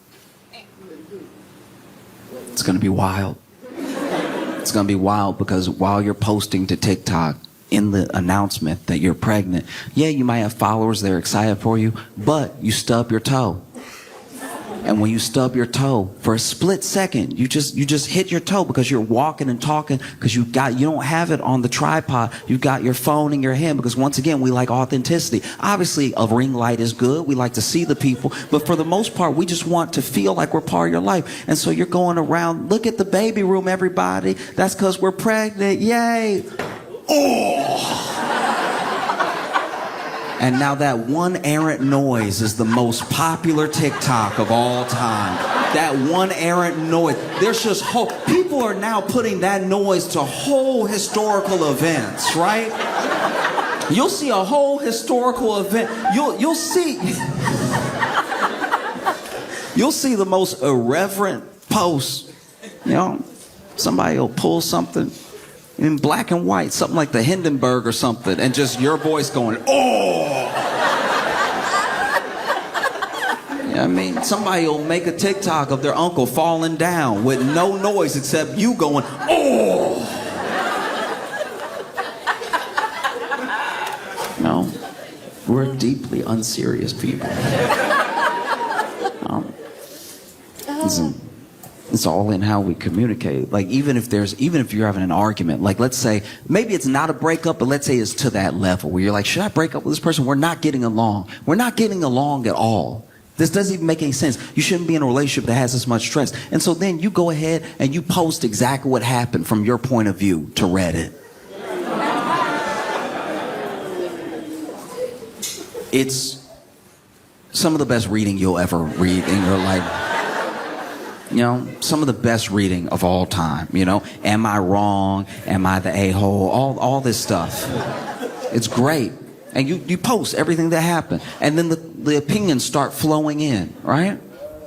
It's going to be wild. It's going to be wild because while you're posting to TikTok in the announcement that you're pregnant, yeah, you might have followers that are excited for you, but you stub your toe. And when you stub your toe, for a split second, you just hit your toe because you're walking and talking because you don't have it on the tripod. You've got your phone in your hand because once again, we like authenticity. Obviously, a ring light is good. We like to see the people. But for the most part, we just want to feel like we're part of your life. And so you're going around, look at the baby room, everybody. That's because we're pregnant. Yay. Oh. And now that one errant noise is the most popular TikTok of all time. That one errant noise. There's just people are now putting that noise to whole historical events, right? You'll see a whole historical event. You'll see the most irreverent posts. You know, somebody will pull something in black and white, something like the Hindenburg or something, and just your voice going, oh! I mean, somebody will make a TikTok of their uncle falling down with no noise except you going, oh! No, we're deeply unserious people. It's all in how we communicate. Like, even if you're having an argument, like, let's say, maybe it's not a breakup, but let's say it's to that level where you're like, should I break up with this person? We're not getting along. We're not getting along at all. This doesn't even make any sense. You shouldn't be in a relationship that has this much stress. And so then you go ahead and you post exactly what happened from your point of view to Reddit. It's some of the best reading you'll ever read in your life. You know, some of the best reading of all time, you know. Am I wrong? Am I the a-hole? All this stuff. It's great. And you post everything that happened. And then the opinions start flowing in, right?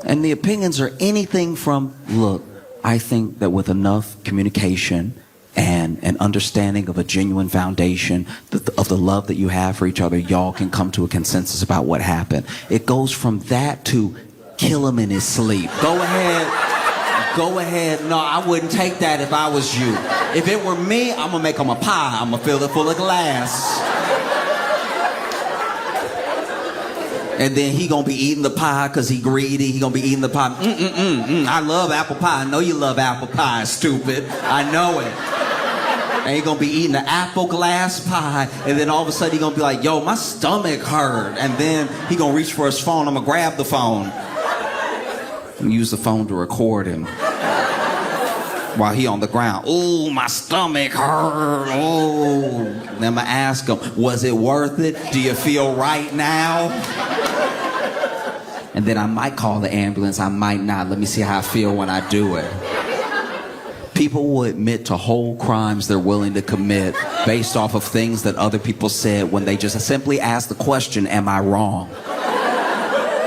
And the opinions are anything from, look, I think that with enough communication and an understanding of a genuine foundation of the love that you have for each other, y'all can come to a consensus about what happened. It goes from that to kill him in his sleep. Go ahead. No, I wouldn't take that if I was you. If it were me, I'm gonna make him a pie. I'm gonna fill it full of glass. And then he gonna be eating the pie because he greedy. He gonna be eating the pie. I love apple pie. I know you love apple pie, stupid. I know it. And he gonna be eating the apple glass pie, and then all of a sudden he gonna be like, yo, my stomach hurt. And then he gonna reach for his phone. I'm gonna grab the phone and use the phone to record him while he on the ground. Ooh, my stomach hurt. Oh. Then I'm gonna ask him, was it worth it? Do you feel right now? And then I might call the ambulance. I might not. Let me see how I feel when I do it. People will admit to whole crimes they're willing to commit based off of things that other people said when they just simply ask the question, am I wrong?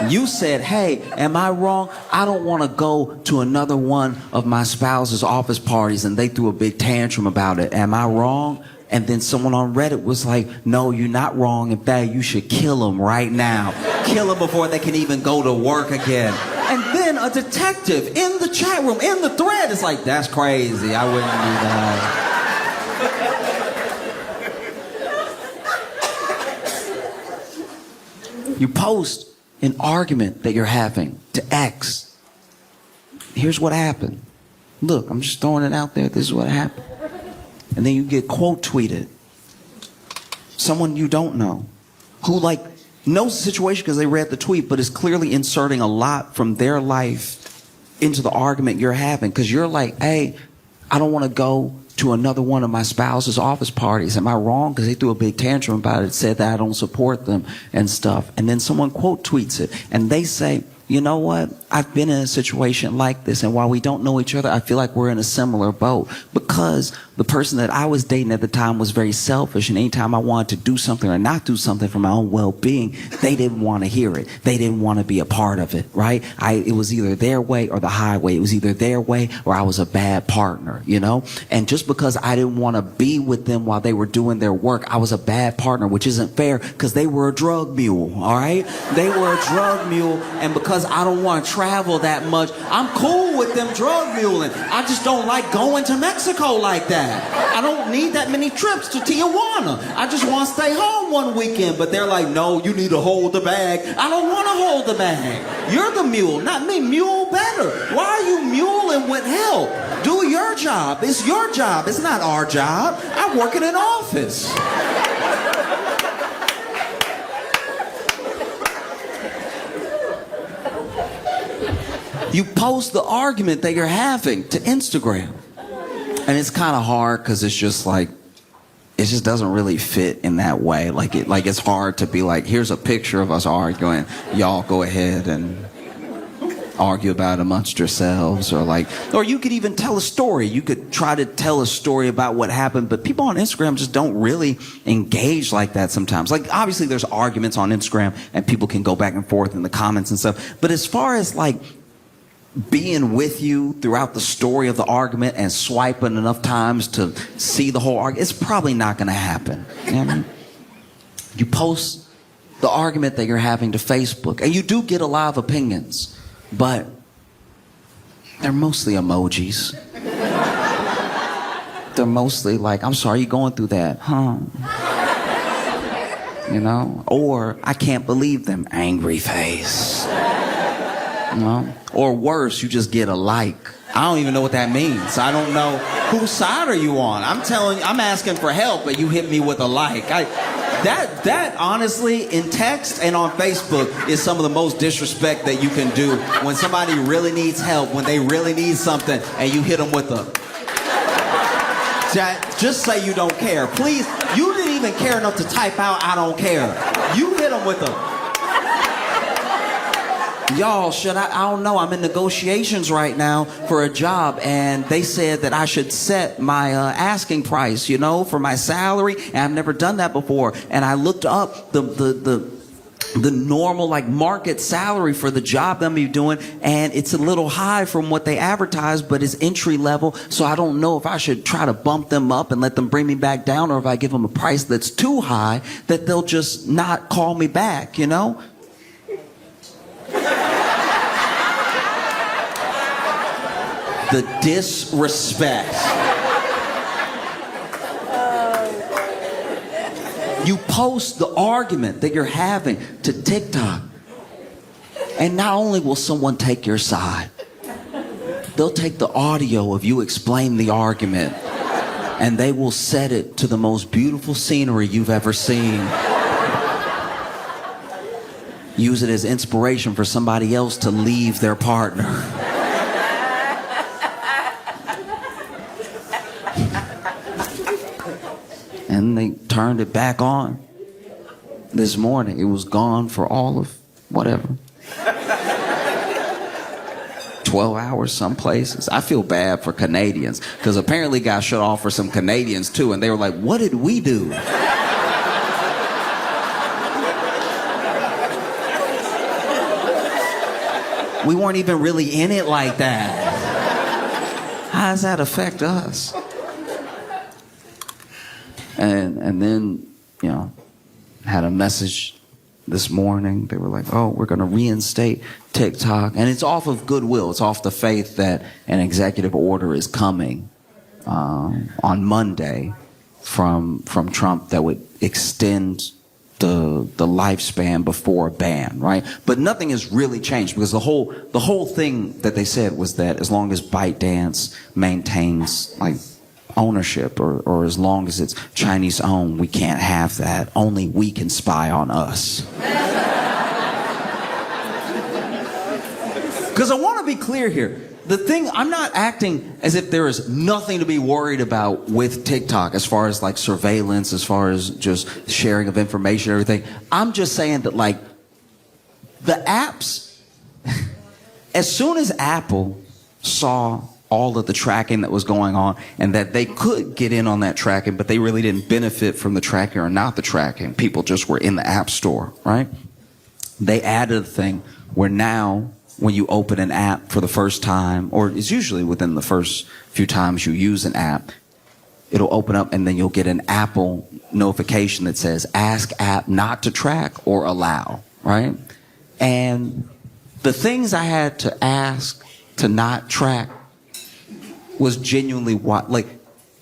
You said, hey, am I wrong? I don't want to go to another one of my spouse's office parties and they threw a big tantrum about it. Am I wrong? And then someone on Reddit was like, no, you're not wrong. In fact, you should kill them right now. Kill them before they can even go to work again. And then a detective in the chat room, in the thread, is like, that's crazy. I wouldn't do that. You post an argument that you're having to X. Here's what happened. Look, I'm just throwing it out there. This is what happened. And then you get quote tweeted. Someone you don't know who like knows the situation because they read the tweet, but is clearly inserting a lot from their life into the argument you're having. Because you're like, hey, I don't want to go to another one of my spouse's office parties. Am I wrong? Because they threw a big tantrum about it, said that I don't support them and stuff. And then someone quote tweets it and they say, you know what? I've been in a situation like this, and while we don't know each other, I feel like we're in a similar boat because the person that I was dating at the time was very selfish, and anytime I wanted to do something or not do something for my own well-being, they didn't want to hear it. They didn't want to be a part of it, right? It was either their way or the highway. It was either their way or I was a bad partner, you know? And just because I didn't want to be with them while they were doing their work, I was a bad partner, which isn't fair because they were a drug mule, all right? They were a drug mule, and because I don't want to travel that much, I'm cool with them drug muling. I just don't like going to Mexico like that. I don't need that many trips to Tijuana. I just want to stay home one weekend. But they're like, no, you need to hold the bag. I don't want to hold the bag. You're the mule, not me. Mule better. Why are you muling with help? Do your job. It's your job. It's not our job. I work in an office. You post the argument that you're having to Instagram. And it's kind of hard because it's just like, it just doesn't really fit in that way. Like it's hard to be like, here's a picture of us arguing. Y'all go ahead and argue about it amongst yourselves. Or you could even tell a story. You could try to tell a story about what happened. But people on Instagram just don't really engage like that sometimes. Like, obviously there's arguments on Instagram and people can go back and forth in the comments and stuff. But as far as like being with you throughout the story of the argument and swiping enough times to see the whole argument, it's probably not going to happen. You know what I mean? You post the argument that you're having to Facebook, and you do get a lot of opinions, but they're mostly emojis. They're mostly like, I'm sorry you're going through that, huh? You know? Or, I can't believe them, angry face. You know? Or worse, you just get a like. I don't even know what that means. I don't know whose side are you on. I'm asking for help, but you hit me with a like. That honestly, in text and on Facebook, is some of the most disrespect that you can do when somebody really needs help, when they really need something, and you hit them with a... Just say you don't care. Please, you didn't even care enough to type out, I don't care. You hit them with a... Y'all, I don't know, I'm in negotiations right now for a job, and they said that I should set my asking price, you know, for my salary, and I've never done that before. And I looked up the normal, like, market salary for the job that I'm doing, and it's a little high from what they advertise, but it's entry level, so I don't know if I should try to bump them up and let them bring me back down, or if I give them a price that's too high, that they'll just not call me back, you know? The disrespect. You post the argument that you're having to TikTok, and not only will someone take your side, they'll take the audio of you explain the argument, and they will set it to the most beautiful scenery you've ever seen. Use it as inspiration for somebody else to leave their partner. And they turned it back on this morning. It was gone for all of whatever. 12 hours some places. I feel bad for Canadians because apparently got shut off for some Canadians too, and they were like, what did we do? We weren't even really in it like that. How does that affect us? And then, you know, had a message this morning. They were like, oh, we're going to reinstate TikTok. And it's off of goodwill. It's off the faith that an executive order is coming on Monday from Trump that would extend the lifespan before a ban, right? But nothing has really changed because the whole thing that they said was that as long as ByteDance maintains like ownership or as long as it's Chinese owned, we can't have that. Only we can spy on us. Because I want to be clear here. The thing, I'm not acting as if there is nothing to be worried about with TikTok as far as like surveillance, as far as just sharing of information, everything. I'm just saying that like the apps, as soon as Apple saw all of the tracking that was going on and that they could get in on that tracking, but they really didn't benefit from the tracking or not the tracking. People just were in the app store, right? They added a thing where now when you open an app for the first time, or it's usually within the first few times you use an app, it'll open up and then you'll get an Apple notification that says, ask app not to track or allow, right? And the things I had to ask to not track was genuinely what, like,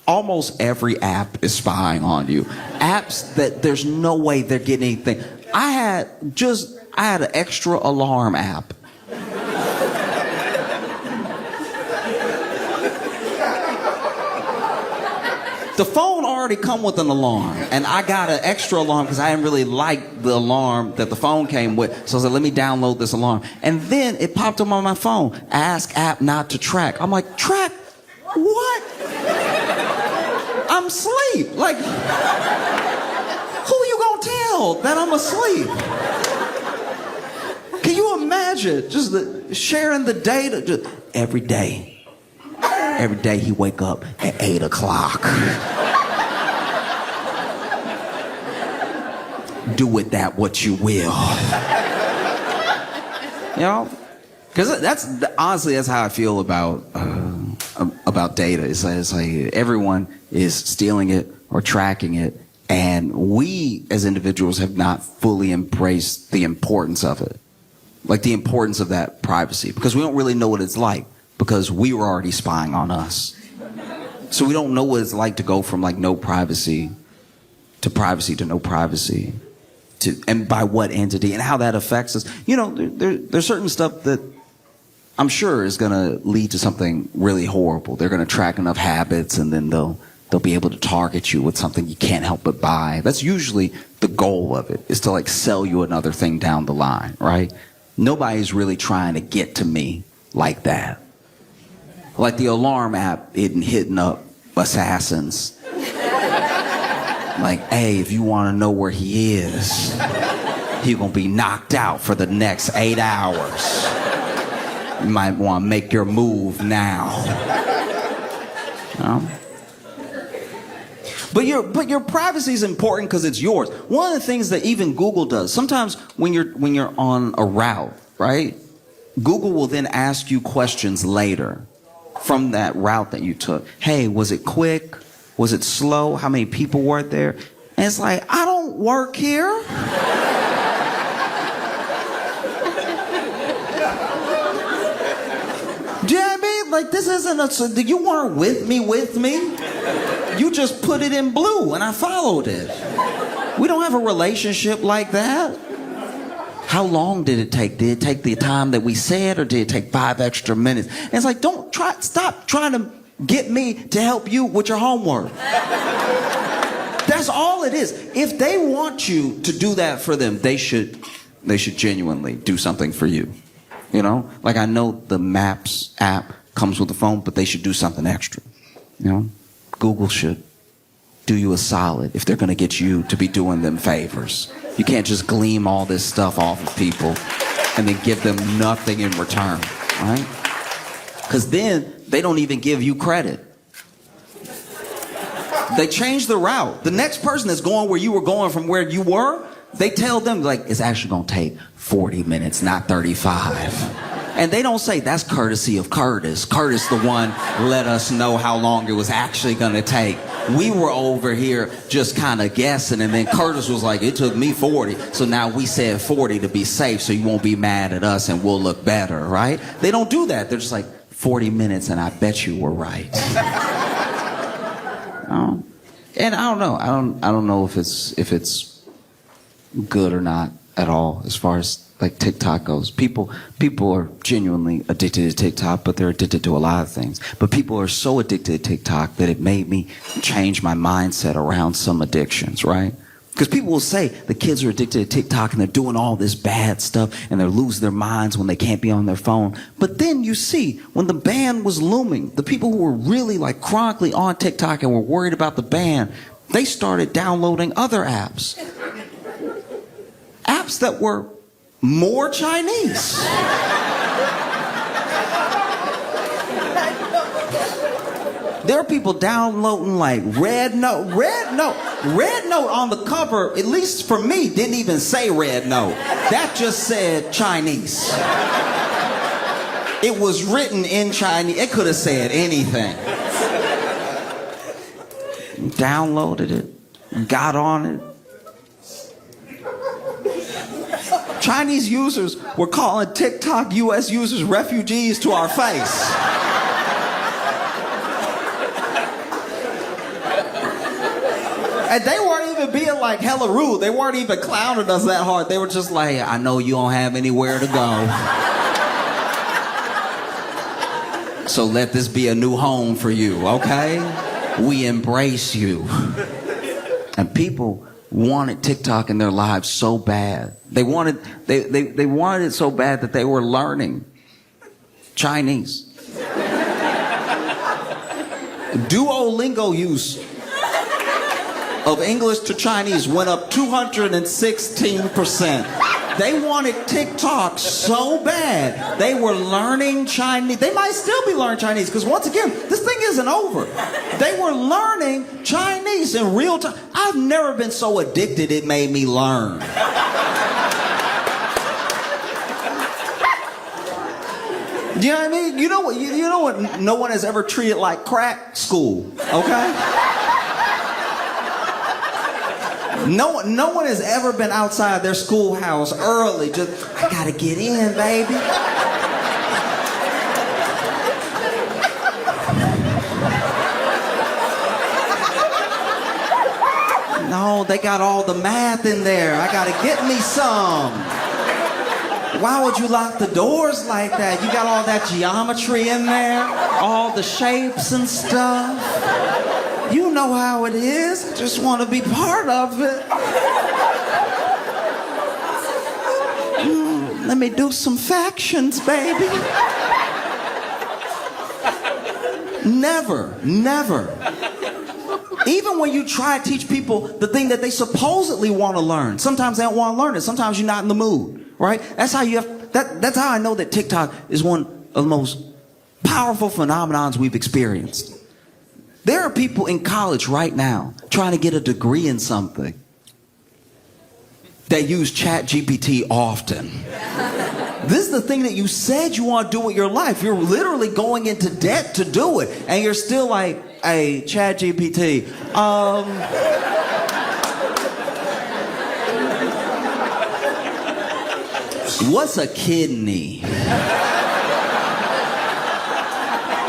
almost every app is spying on you. Apps that there's no way they're getting anything. I had an extra alarm app. The phone already come with an alarm, and I got an extra alarm because I didn't really like the alarm that the phone came with. So I said, let me download this alarm. And then it popped up on my phone, ask app not to track. I'm like, track what? I'm asleep. Like, who you gonna tell that I'm asleep? Can you imagine just sharing the data just every day? Every day he wake up at 8 o'clock. Do with that what you will. You know? Because honestly, that's how I feel about data. It's like everyone is stealing it or tracking it, and we as individuals have not fully embraced the importance of it. Like the importance of that privacy, because we don't really know what it's like. Because we were already spying on us. So we don't know what it's like to go from like no privacy to no privacy. And by what entity and how that affects us. You know, there's certain stuff that I'm sure is going to lead to something really horrible. They're going to track enough habits and then they'll be able to target you with something you can't help but buy. That's usually the goal of it, is to like sell you another thing down the line, right? Nobody's really trying to get to me like that. Like the alarm app hitting up assassins. Like, hey, if you want to know where he is, he's going to be knocked out for the next 8 hours. You might want to make your move now. You know? But your privacy is important because it's yours. One of the things that even Google does, sometimes when you're on a route, right? Google will then ask you questions later from that route that you took. Hey, was it quick? Was it slow? How many people were there? And it's like, I don't work here. Do you know what I mean? Like, this isn't you weren't with me. You just put it in blue and I followed it. We don't have a relationship like that. How long did it take? Did it take the time that we said, or did it take 5 extra minutes? And it's like, stop trying to get me to help you with your homework. That's all it is. If they want you to do that for them, they should genuinely do something for you. You know? Like, I know the Maps app comes with the phone, but they should do something extra. You know? Google should do you a solid if they're going to get you to be doing them favors. You can't just glean all this stuff off of people and then give them nothing in return, right? Because then they don't even give you credit. They change the route. The next person that's going where you were going from where you were, they tell them, like, it's actually going to take 40 minutes, not 35. And they don't say that's courtesy of Curtis. Curtis, the one, let us know how long it was actually going to take. We were over here just kind of guessing, and then Curtis was like, it took me 40. So now we said 40 to be safe so you won't be mad at us and we'll look better, right? They don't do that. They're just like, 40 minutes and I bet you were right. And I don't know. I don't know if it's good or not at all as far as like TikTok goes. People are genuinely addicted to TikTok, but they're addicted to a lot of things. But people are so addicted to TikTok that it made me change my mindset around some addictions, right? Because people will say the kids are addicted to TikTok and they're doing all this bad stuff and they're losing their minds when they can't be on their phone. But then you see, when the ban was looming, the people who were really like chronically on TikTok and were worried about the ban, they started downloading other apps. Apps that were more Chinese. There are people downloading like Red Note. Red Note on the cover, at least for me, didn't even say Red Note. That just said Chinese. It was written in Chinese. It could have said anything. Downloaded it, got on it. Chinese users were calling TikTok US users refugees to our face. And they weren't even being like hella rude. They weren't even clowning us that hard. They were just like, I know you don't have anywhere to go. So let this be a new home for you, okay? We embrace you. And people wanted TikTok in their lives so bad. They wanted it so bad that they were learning Chinese. Duolingo use of English to Chinese went up 216%. They wanted TikTok so bad. They were learning Chinese. They might still be learning Chinese because once again, this thing isn't over. They were learning Chinese in real time. I've never been so addicted it made me learn. Do you know what I mean? You know what no one has ever treated like crack? School, okay? No one has ever been outside their schoolhouse early. Just, I gotta get in, baby. No, they got all the math in there. I gotta get me some. Why would you lock the doors like that? You got all that geometry in there, all the shapes and stuff. You know how it is. I just want to be part of it. Let me do some factions, baby. Never. Even when you try to teach people the thing that they supposedly want to learn, sometimes they don't want to learn it. Sometimes you're not in the mood, right? That's how that's how I know that TikTok is one of the most powerful phenomenons we've experienced. There are people in college right now trying to get a degree in something that use ChatGPT often. This is the thing that you said you want to do with your life. You're literally going into debt to do it. And you're still like, hey, ChatGPT, what's a kidney?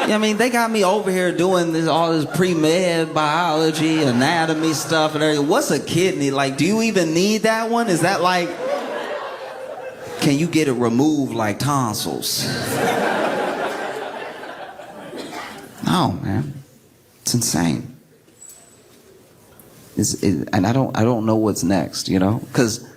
I mean, they got me over here doing all this pre-med biology, anatomy stuff and everything. What's a kidney? Like, do you even need that one? Is that like, can you get it removed like tonsils? No, man. It's insane. And I don't know what's next, you know? Because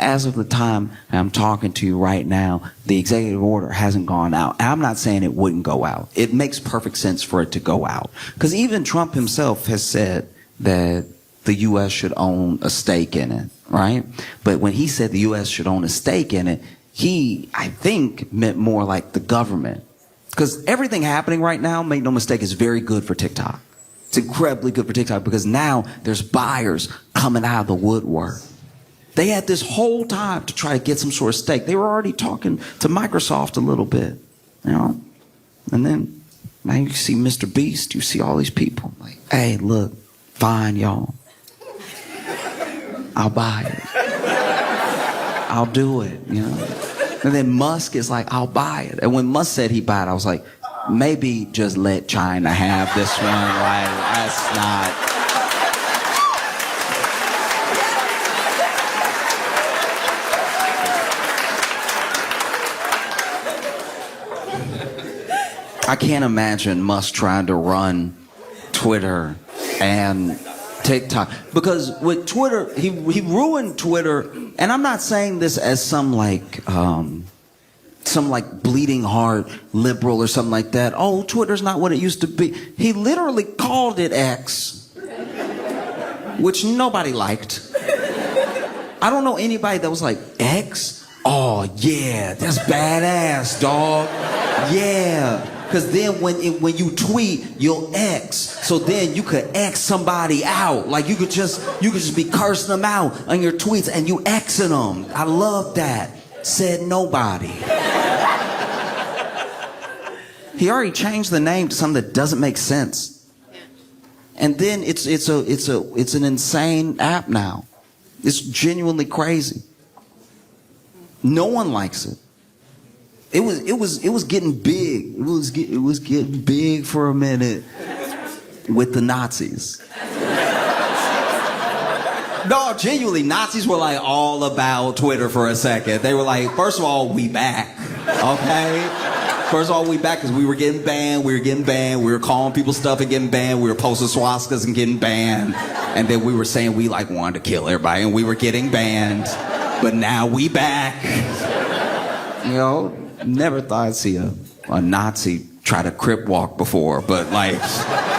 as of the time I'm talking to you right now, the executive order hasn't gone out. And I'm not saying it wouldn't go out. It makes perfect sense for it to go out. Because even Trump himself has said that the U.S. should own a stake in it, right? But when he said the U.S. should own a stake in it, he, I think, meant more like the government. Because everything happening right now, make no mistake, is very good for TikTok. It's incredibly good for TikTok because now there's buyers coming out of the woodwork. They had this whole time to try to get some sort of stake. They were already talking to Microsoft a little bit, you know? And then now you see Mr. Beast, you see all these people like, hey, look, fine, y'all. I'll buy it. I'll do it, you know? And then Musk is like, I'll buy it. And when Musk said he buy it, I was like, maybe just let China have this one. Like, that's not... I can't imagine Musk trying to run Twitter and TikTok. Because with Twitter, he ruined Twitter. And I'm not saying this as some bleeding heart liberal or something like that. Oh, Twitter's not what it used to be. He literally called it X, which nobody liked. I don't know anybody that was like, X? Oh, yeah, that's badass, dog. Yeah. Because then when you tweet, you'll X. So then you could X somebody out. Like you could just be cursing them out on your tweets and you Xing them. I love that. Said nobody. He already changed the name to something that doesn't make sense. And then it's an insane app now. It's genuinely crazy. No one likes it. It was getting big. It was getting big for a minute with the Nazis. No, genuinely, Nazis were like all about Twitter for a second. They were like, first of all, we back, okay? First of all, we back because we were getting banned. We were calling people stuff and getting banned. We were posting swastikas and getting banned. And then we were saying we like wanted to kill everybody and we were getting banned. But now we back. You know, never thought I'd see a Nazi try to crip walk before, but like,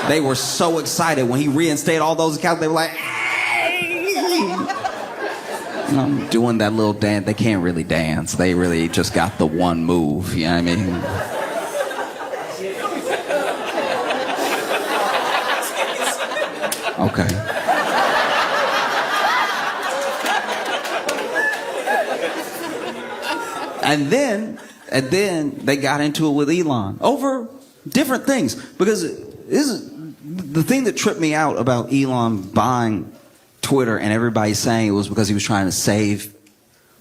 they were so excited when he reinstated all those accounts. They were like, I'm doing that little dance. They can't really dance. They really just got the one move. You know what I mean? Okay. And then they got into it with Elon over different things. Because the thing that tripped me out about Elon buying Twitter and everybody saying it was because he was trying to save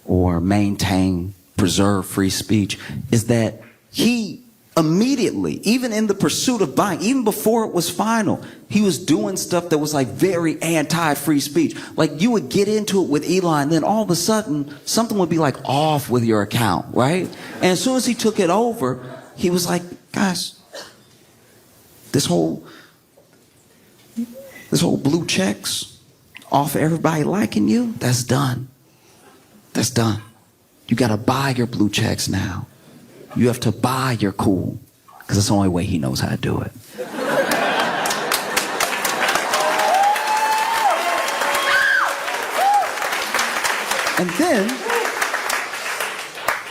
or maintain, preserve free speech, is that he immediately, even in the pursuit of buying, even before it was final, he was doing stuff that was like very anti-free speech. Like you would get into it with Elon, and then all of a sudden something would be like off with your account, right? And as soon as he took it over, he was like, guys, this whole blue checks off everybody liking you, that's done. That's done. You gotta buy your blue checks now. You have to buy your cool, because that's the only way he knows how to do it.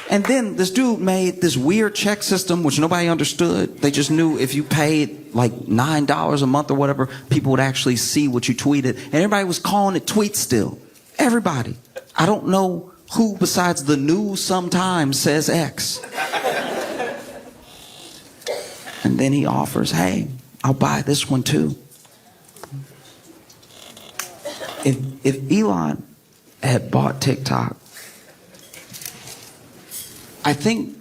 And then this dude made this weird check system which nobody understood. They just knew if you paid like $9 a month or whatever, people would actually see what you tweeted. And everybody was calling it tweet still. Everybody. I don't know who besides the news sometimes says X. And then he offers, hey, I'll buy this one too. If Elon had bought TikTok, I think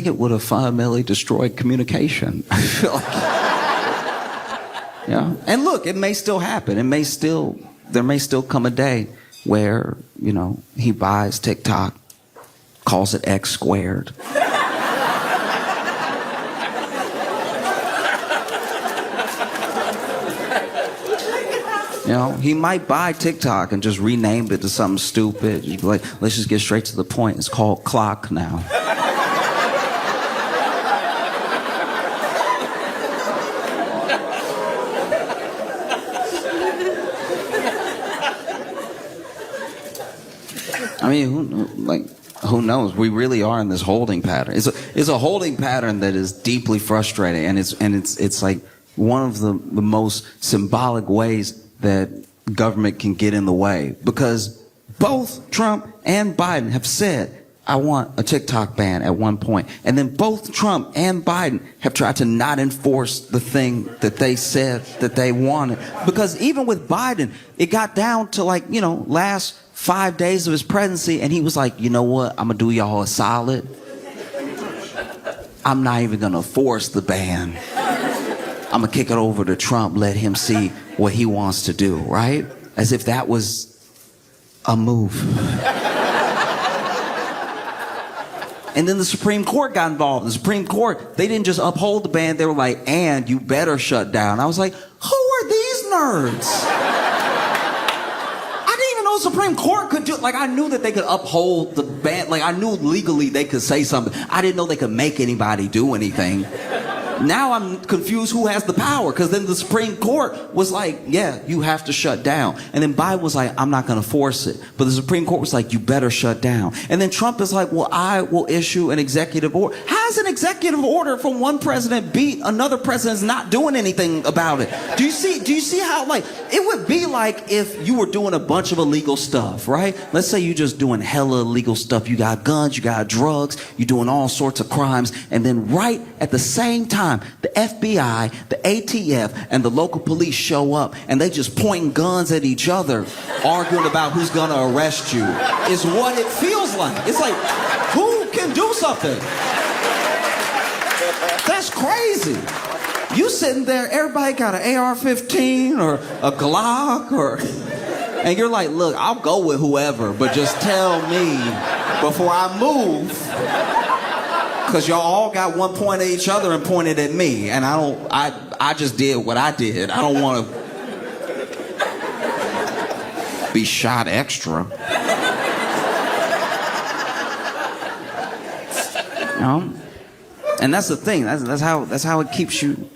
it would have fundamentally destroyed communication. I feel like, yeah. And look, it may still happen. There may still come a day where, you know, he buys TikTok, calls it X squared. You know, he might buy TikTok and just rename it to something stupid. You'd be like, let's just get straight to the point. It's called Clock now. I mean, who knows? We really are in this holding pattern. It's a holding pattern that is deeply frustrating, and it's like one of the most symbolic ways that government can get in the way, because Both Trump and Biden have said, I want a TikTok ban at one point. And then both Trump and Biden have tried to not enforce the thing that they said that they wanted. Because even with Biden, it got down to like, last 5 days of his presidency, and he was like, you know what, I'm gonna do y'all a solid. I'm not even gonna force the ban. I'm gonna kick it over to Trump, let him see what he wants to do, right? As if that was a move. And then the Supreme Court got involved. The Supreme Court, they didn't just uphold the ban, they were like, and you better shut down. I was like, who are these nerds? I didn't even know the Supreme Court could do, like, I knew that they could uphold the ban, like, I knew legally they could say something. I didn't know they could make anybody do anything. Now I'm confused who has the power, because then the Supreme Court was like, yeah, you have to shut down. And then Biden was like, I'm not going to force it. But the Supreme Court was like, you better shut down. And then Trump is like, well, I will issue an executive order. How's an executive order from one president beat another president's not doing anything about it? Do you see how, like, it would be like if you were doing a bunch of illegal stuff, right? Let's say you're just doing hella illegal stuff. You got guns, you got drugs, you're doing all sorts of crimes. And then right at the same time, the FBI, the ATF, and the local police show up, and they just pointing guns at each other, arguing about who's gonna arrest you, is what it feels like. It's like, who can do something? That's crazy. You sitting there, everybody got an AR-15 or a Glock, and you're like, look, I'll go with whoever, but just tell me before I move. Because y'all all got one point at each other and pointed at me. And I just did what I did. I don't want to be shot extra. And that's the thing. That's how it keeps you.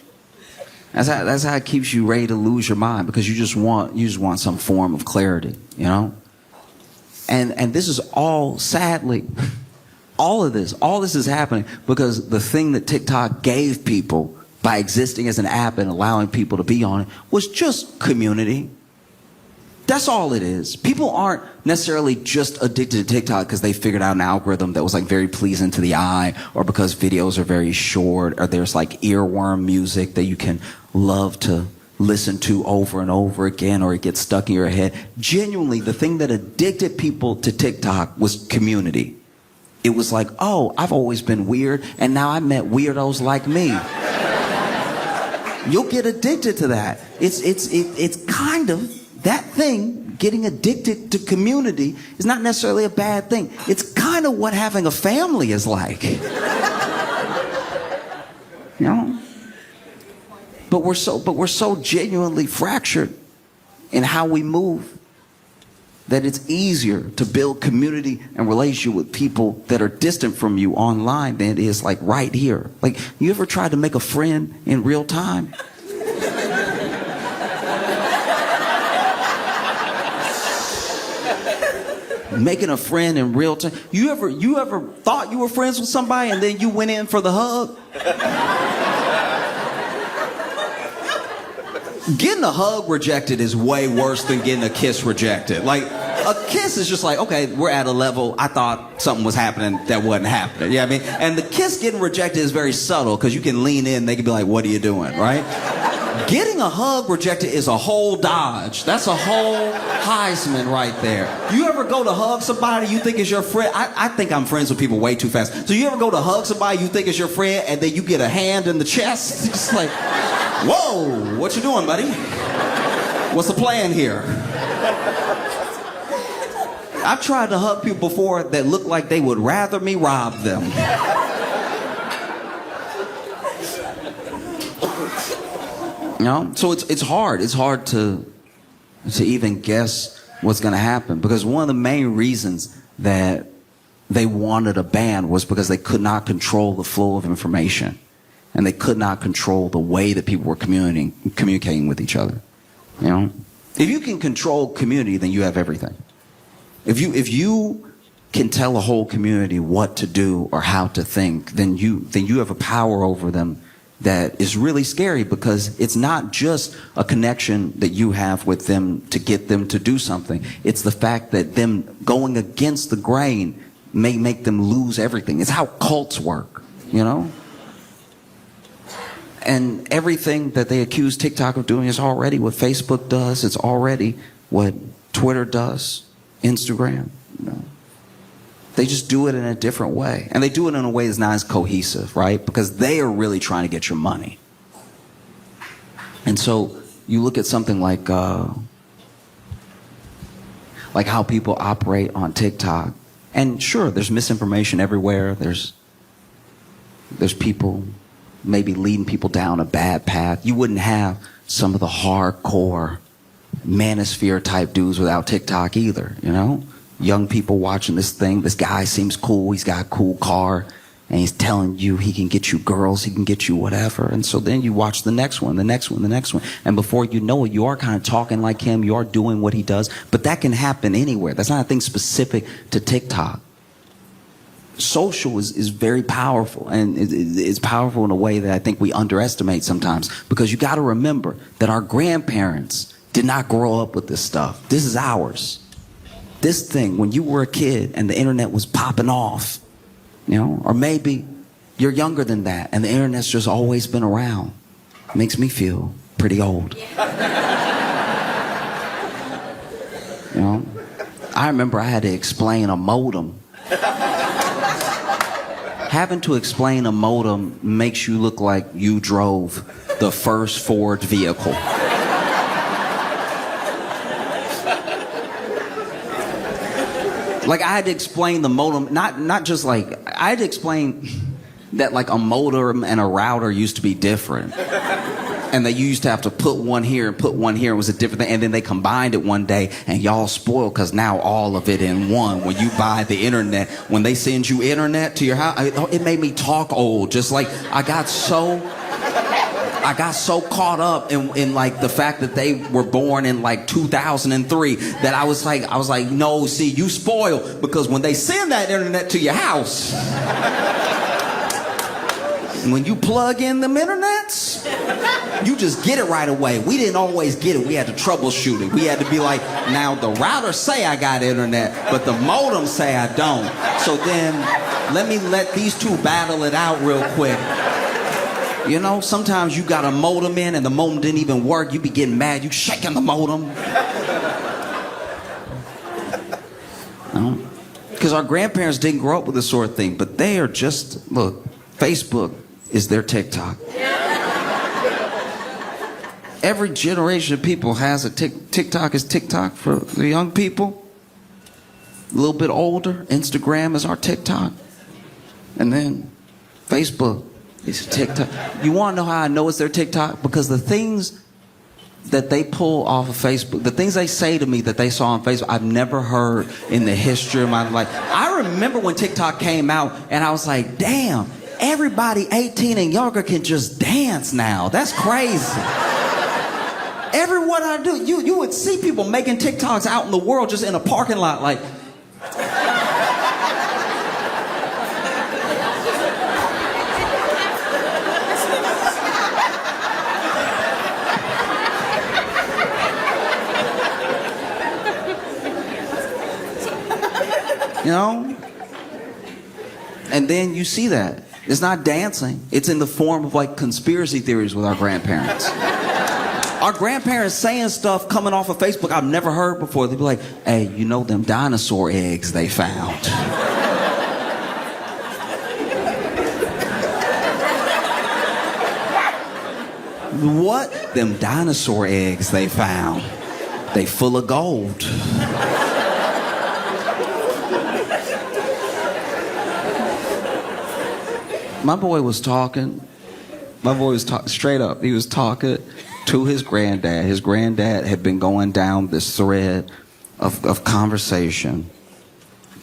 That's how it keeps you ready to lose your mind, because you just want some form of clarity, And this is all, sadly, all this is happening because the thing that TikTok gave people by existing as an app and allowing people to be on it was just community. That's all it is. People aren't necessarily just addicted to TikTok because they figured out an algorithm that was like very pleasing to the eye, or because videos are very short, or there's like earworm music that you can love to listen to over and over again, or it gets stuck in your head. Genuinely, the thing that addicted people to TikTok was community. It was like, oh, I've always been weird, and now I met weirdos like me. You'll get addicted to that. It's kind of that thing. Getting addicted to community is not necessarily a bad thing. It's kind of what having a family is like. But we're so genuinely fractured in how we move that it's easier to build community and relationship with people that are distant from you online than it is like right here. Like, you ever tried to make a friend in real time? Making a friend in real time. You ever thought you were friends with somebody and then you went in for the hug? Getting a hug rejected is way worse than getting a kiss rejected. Like, a kiss is just like, okay, we're at a level, I thought something was happening that wasn't happening. You know what I mean? And the kiss getting rejected is very subtle, because you can lean in, they can be like, what are you doing, right? Getting a hug rejected is a whole dodge. That's a whole Heisman right there. You ever go to hug somebody you think is your friend? I think I'm friends with people way too fast. So you ever go to hug somebody you think is your friend, and then you get a hand in the chest? It's just like, whoa, what you doing, buddy? What's the plan here? I've tried to hug people before that look like they would rather me rob them. So it's hard. It's hard to even guess what's going to happen, because one of the main reasons that they wanted a ban was because they could not control the flow of information, and they could not control the way that people were communicating with each other. If you can control community, then you have everything. If you can tell a whole community what to do or how to think, then you have a power over them that is really scary, because it's not just a connection that you have with them to get them to do something. It's the fact that them going against the grain may make them lose everything. It's how cults work, you know? And everything that they accuse TikTok of doing is already what Facebook does. It's already what Twitter does, Instagram, you know? They just do it in a different way. And they do it in a way that's not as cohesive, right? Because they are really trying to get your money. And so you look at something like how people operate on TikTok. And sure, there's misinformation everywhere. There's people maybe leading people down a bad path. You wouldn't have some of the hardcore manosphere type dudes without TikTok either, you know? Young people watching this thing. This guy seems cool. He's got a cool car. And he's telling you he can get you girls. He can get you whatever. And so then you watch the next one, the next one, the next one. And before you know it, you are kind of talking like him. You are doing what he does. But that can happen anywhere. That's not a thing specific to TikTok. Social is very powerful. And it's powerful in a way that I think we underestimate sometimes. Because you got to remember that our grandparents did not grow up with this stuff. This is ours. This thing, when you were a kid and the internet was popping off, you know, or maybe you're younger than that and the internet's just always been around. It makes me feel pretty old. You know, I remember I had to explain a modem. Having to explain a modem makes you look like you drove the first Ford vehicle. Like, I had to explain the modem, not just like, I had to explain that like a modem and a router used to be different. And that you used to have to put one here and put one here. It was a different thing. And then they combined it one day and y'all spoiled because now all of it in one. When you buy the internet, when they send you internet to your house, it made me talk old. Just like, I got so caught up in like the fact that they were born in like 2003 that I was like, no, see, you spoiled, because when they send that internet to your house, when you plug in them internets, you just get it right away. We didn't always get it. We had to troubleshoot it. We had to be like, now the router say I got internet, but the modem say I don't. So then let these two battle it out real quick. You know, sometimes you got a modem in and the modem didn't even work. You be getting mad. You shaking the modem. Because our grandparents didn't grow up with this sort of thing. But they are just, look, Facebook is their TikTok. Every generation of people has a TikTok is TikTok for the young people. A little bit older, Instagram is our TikTok. And then Facebook. It's TikTok. You want to know how I know it's their TikTok? Because the things that they pull off of Facebook, the things they say to me that they saw on Facebook, I've never heard in the history of my life. I remember when TikTok came out and I was like, damn, everybody 18 and younger can just dance now. That's crazy. Everywhere I do, you would see people making TikToks out in the world just in a parking lot like... You know? And then you see that. It's not dancing. It's in the form of like conspiracy theories with our grandparents. Our grandparents saying stuff coming off of Facebook I've never heard before. They'd be like, hey, you know them dinosaur eggs they found? What? Them dinosaur eggs they found. They full of gold. My boy was talking. Straight up. He was talking to his granddad. His granddad had been going down this thread of conversation.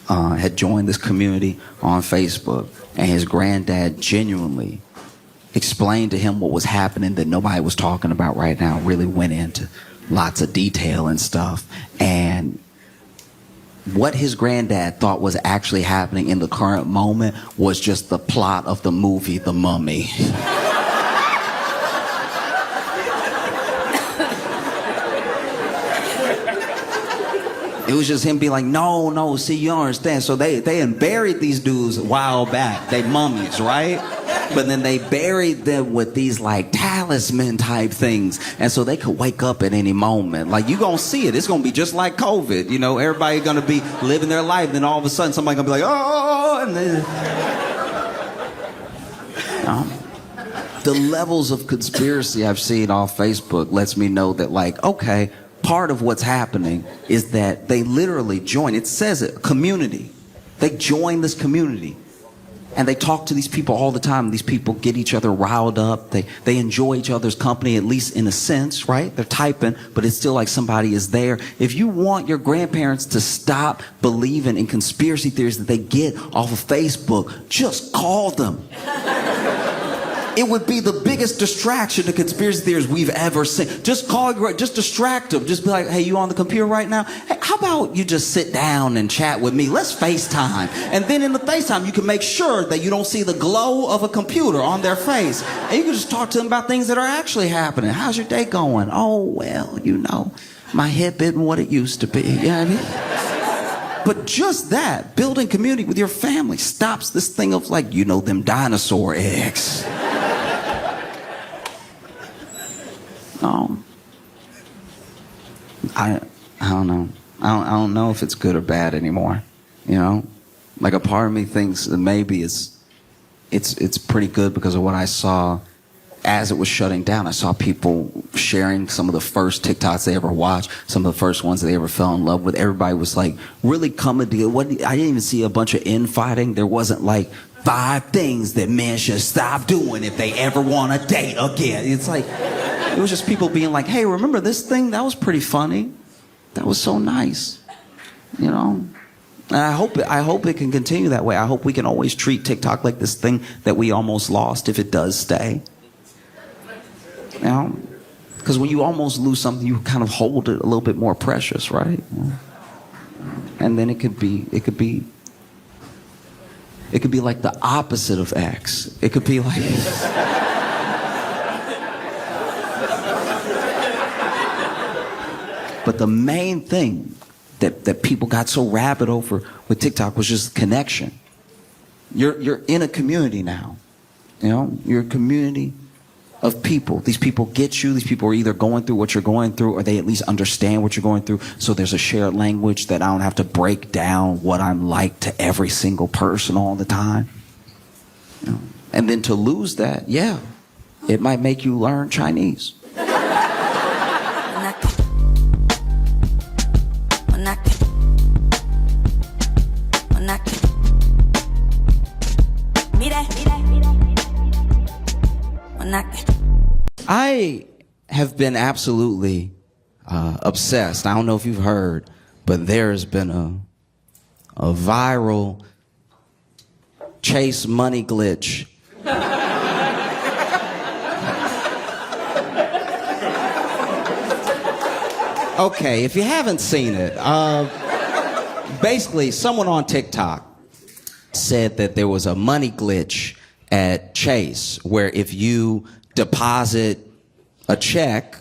Had joined this community on Facebook. And his granddad genuinely explained to him what was happening that nobody was talking about right now. Really went into lots of detail and stuff. And what his granddad thought was actually happening in the current moment was just the plot of the movie The Mummy. It was just him being like, no, see, you don't understand. So they had buried these dudes a while back. They mummies, right? But then they buried them with these like talisman type things. And so they could wake up at any moment. Like, you gonna see it. It's gonna be just like COVID. You know, everybody gonna be living their life. Then all of a sudden somebody gonna be like, oh, and then... The levels of conspiracy I've seen on Facebook lets me know that, like, okay, part of what's happening is that they literally join. It says it, community. They join this community. And they talk to these people all the time. These people get each other riled up. They enjoy each other's company, at least in a sense, right? They're typing, but it's still like somebody is there. If you want your grandparents to stop believing in conspiracy theories that they get off of Facebook, just call them. It would be the biggest distraction to conspiracy theories we've ever seen. Just call, just distract them. Just be like, hey, you on the computer right now? Hey, how about you just sit down and chat with me? Let's FaceTime. And then in the FaceTime, you can make sure that you don't see the glow of a computer on their face. And you can just talk to them about things that are actually happening. How's your day going? Oh, well, you know, my hip isn't what it used to be. You know what I mean? But just that, building community with your family, stops this thing of like, you know, them dinosaur eggs. I don't know. I don't know if it's good or bad anymore. You know, like a part of me thinks that maybe it's pretty good because of what I saw as it was shutting down. I saw people sharing some of the first TikToks they ever watched, some of the first ones they ever fell in love with. Everybody was like really coming together. I didn't even see a bunch of infighting. There wasn't like 5 things that men should stop doing if they ever want to date again. It's like, it was just people being like, hey, remember this thing? That was pretty funny. That was so nice. You know? And I hope it can continue that way. I hope we can always treat TikTok like this thing that we almost lost if it does stay. You know? Because when you almost lose something, you kind of hold it a little bit more precious, right? And then it could be like the opposite of X. It could be like... But the main thing that people got so rabid over with TikTok was just connection. You're in a community now. You know, you're a community of people. These people get you. These people are either going through what you're going through or they at least understand what you're going through. So there's a shared language that I don't have to break down what I'm like to every single person all the time. You know? And then to lose that, yeah, it might make you learn Chinese. I have been absolutely obsessed. I don't know if you've heard, but there's been a viral Chase money glitch. Okay, if you haven't seen it, basically someone on TikTok said that there was a money glitch at Chase where if you deposit a check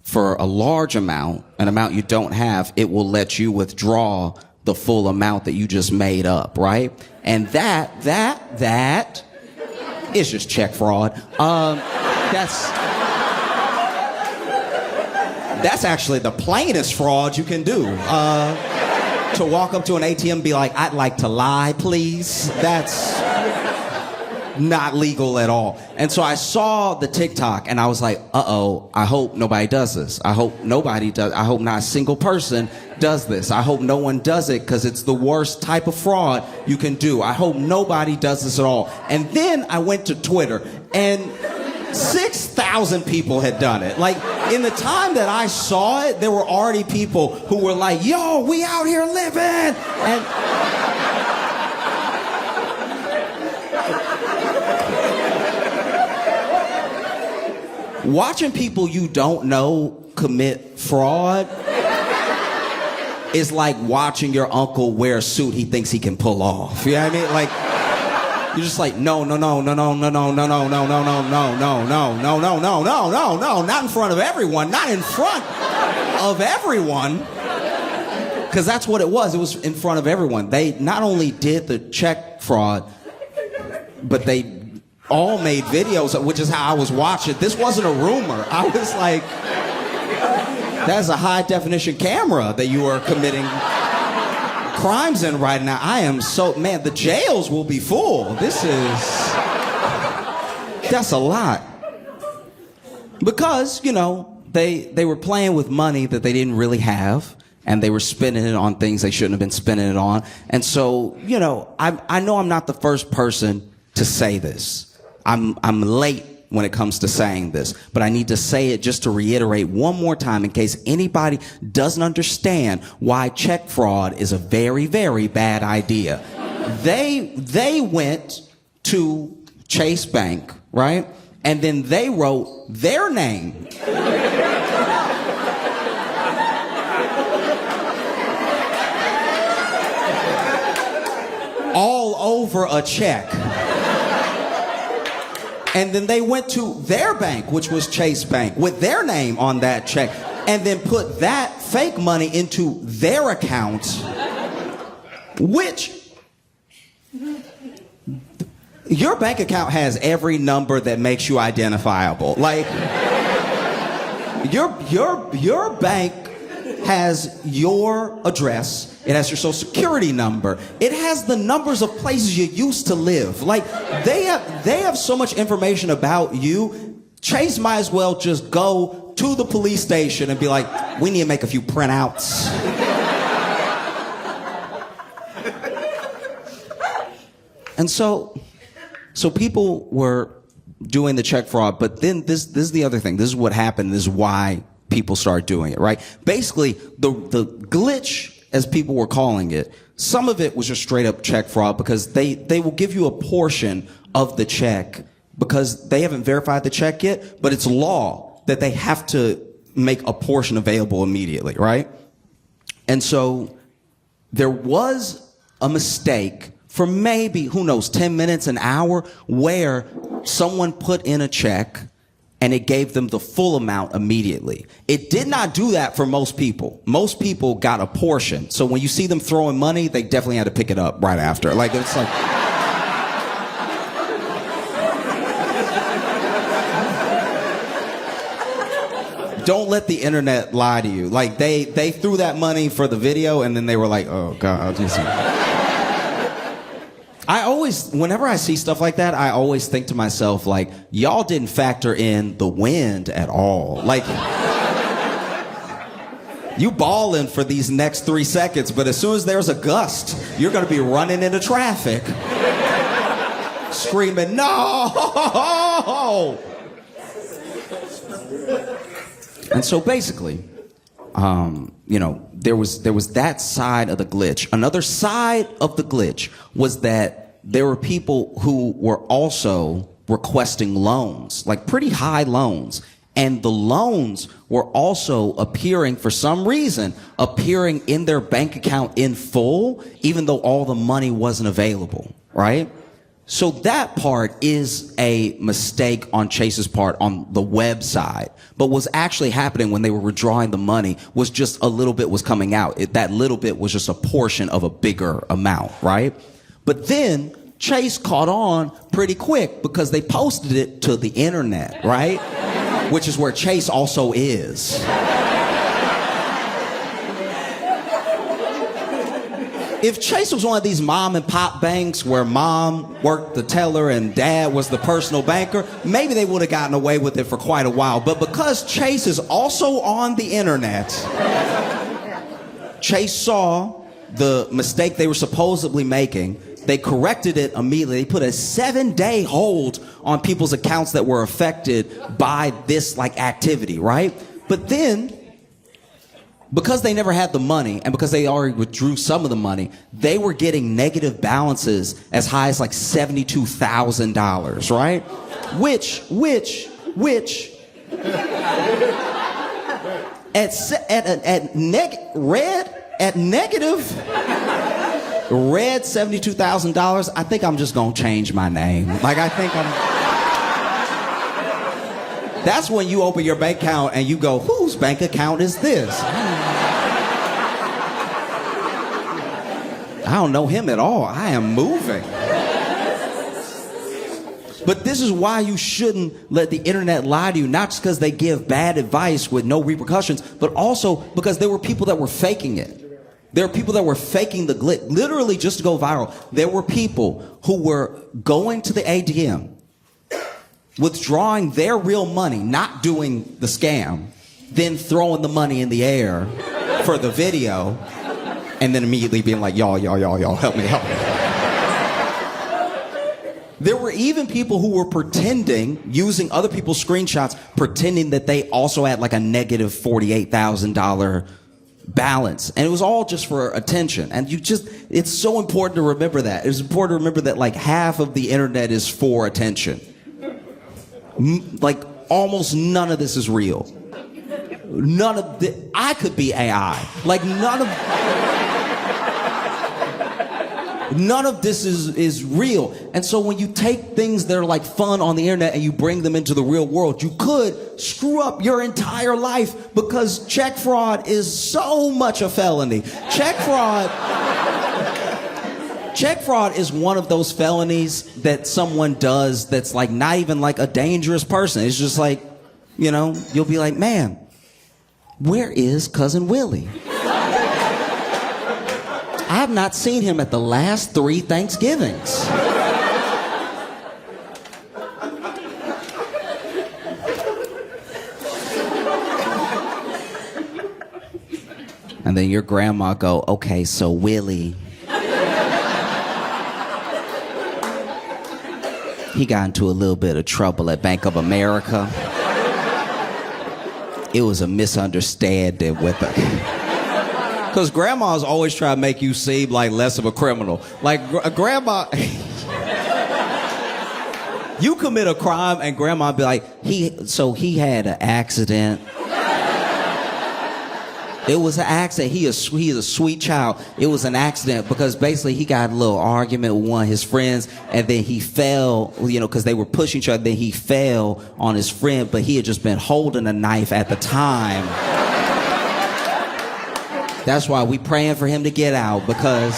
for a large amount, an amount you don't have, it will let you withdraw the full amount that you just made up, right? And that is just check fraud. That's actually the plainest fraud you can do. To walk up to an ATM and be like, I'd like to lie, please. That's not legal at all. And so I saw the TikTok and I was like, uh-oh, I hope nobody does this. I hope nobody does. I hope not a single person does this. I hope no one does it because it's the worst type of fraud you can do. I hope nobody does this at all. And then I went to Twitter and 6,000 people had done it. Like, in the time that I saw it, there were already people who were like, yo, we out here living. And watching people you don't know commit fraud is like watching your uncle wear a suit he thinks he can pull off. You know what I mean? Like, you're just like, no, not in front of everyone, not in front of everyone. Because that's what it was. It was in front of everyone. They not only did the check fraud, but they all made videos, which is how I was watching. This wasn't a rumor. I was like, that's a high definition camera that you are committing crimes in right now. I am so, man, the jails will be full. That's a lot. Because, you know, they were playing with money that they didn't really have, and they were spending it on things they shouldn't have been spending it on. And so, you know, I know I'm not the first person to say this. I'm late when it comes to saying this, but I need to say it just to reiterate one more time in case anybody doesn't understand why check fraud is a very, very bad idea. They went to Chase Bank, right? And then they wrote their name. all over a check. And then they went to their bank, which was Chase Bank, with their name on that check, and then put that fake money into their account, which your bank account has every number that makes you identifiable. Like, your bank has your address. It has your social security number. It has the numbers of places you used to live. Like, they have so much information about you. Chase might as well just go to the police station and be like, we need to make a few printouts. And so people were doing the check fraud, but then this is the other thing. This is what happened. This is why people started doing it, right? Basically, the glitch, as people were calling it, some of it was just straight up check fraud because they will give you a portion of the check because they haven't verified the check yet, but it's law that they have to make a portion available immediately, right? And so there was a mistake for maybe, who knows, 10 minutes, an hour, where someone put in a check and it gave them the full amount immediately. It did not do that for most people. Most people got a portion. So when you see them throwing money, they definitely had to pick it up right after. Like, it's like... Don't let the internet lie to you. Like, they threw that money for the video and then they were like, oh God, I always, whenever I see stuff like that, I always think to myself, like, y'all didn't factor in the wind at all. Like, you balling for these next 3 seconds, but as soon as there's a gust, you're going to be running into traffic, screaming, no! And so basically, you know, there was that side of the glitch. Another side of the glitch was that there were people who were also requesting loans, like pretty high loans. And the loans were also appearing, for some reason, appearing in their bank account in full, even though all the money wasn't available, right? So that part is a mistake on Chase's part on the website. But what's actually happening when they were withdrawing the money was just a little bit was coming out. That little bit was just a portion of a bigger amount, right? But then Chase caught on pretty quick because they posted it to the internet, right? Which is where Chase also is. If Chase was one of these mom and pop banks where mom worked the teller and dad was the personal banker, maybe they would have gotten away with it for quite a while. But because Chase is also on the internet, Chase saw the mistake they were supposedly making. They corrected it immediately. They put a 7-day hold on people's accounts that were affected by this like activity, right? But then, because they never had the money and because they already withdrew some of the money, they were getting negative balances as high as like $72,000, right? Which red $72,000, I think I'm just gonna change my name. Like, I think that's when you open your bank account and you go, whose bank account is this? I don't know him at all. I am moving. But this is why you shouldn't let the internet lie to you, not just because they give bad advice with no repercussions, but also because there were people that were faking it. There are people that were faking the glitch, literally just to go viral. There were people who were going to the ATM, withdrawing their real money, not doing the scam, then throwing the money in the air for the video, and then immediately being like, y'all, help me. There were even people who were pretending, using other people's screenshots, pretending that they also had like a negative $48,000 balance. And it was all just for attention. And it's so important to remember that. It's important to remember that like half of the internet is for attention. Like almost none of this is real. I could be AI. Like none of this is real. And so when you take things that are like fun on the internet and you bring them into the real world, you could screw up your entire life, because check fraud is so much a felony. Check fraud is one of those felonies that someone does that's like not even like a dangerous person. It's just like, you know, you'll be like, man, where is Cousin Willie? I have not seen him at the last 3 Thanksgivings. And then your grandma go, okay, so Willie, he got into a little bit of trouble at Bank of America. It was a misunderstanding with her. Because grandmas always try to make you seem like less of a criminal. Like grandma, you commit a crime and grandma be like, he had an accident. It was an accident. He is a sweet child. It was an accident because basically he got a little argument with one of his friends, and then he fell, you know, because they were pushing each other. Then he fell on his friend, but he had just been holding a knife at the time. That's why we praying for him to get out, because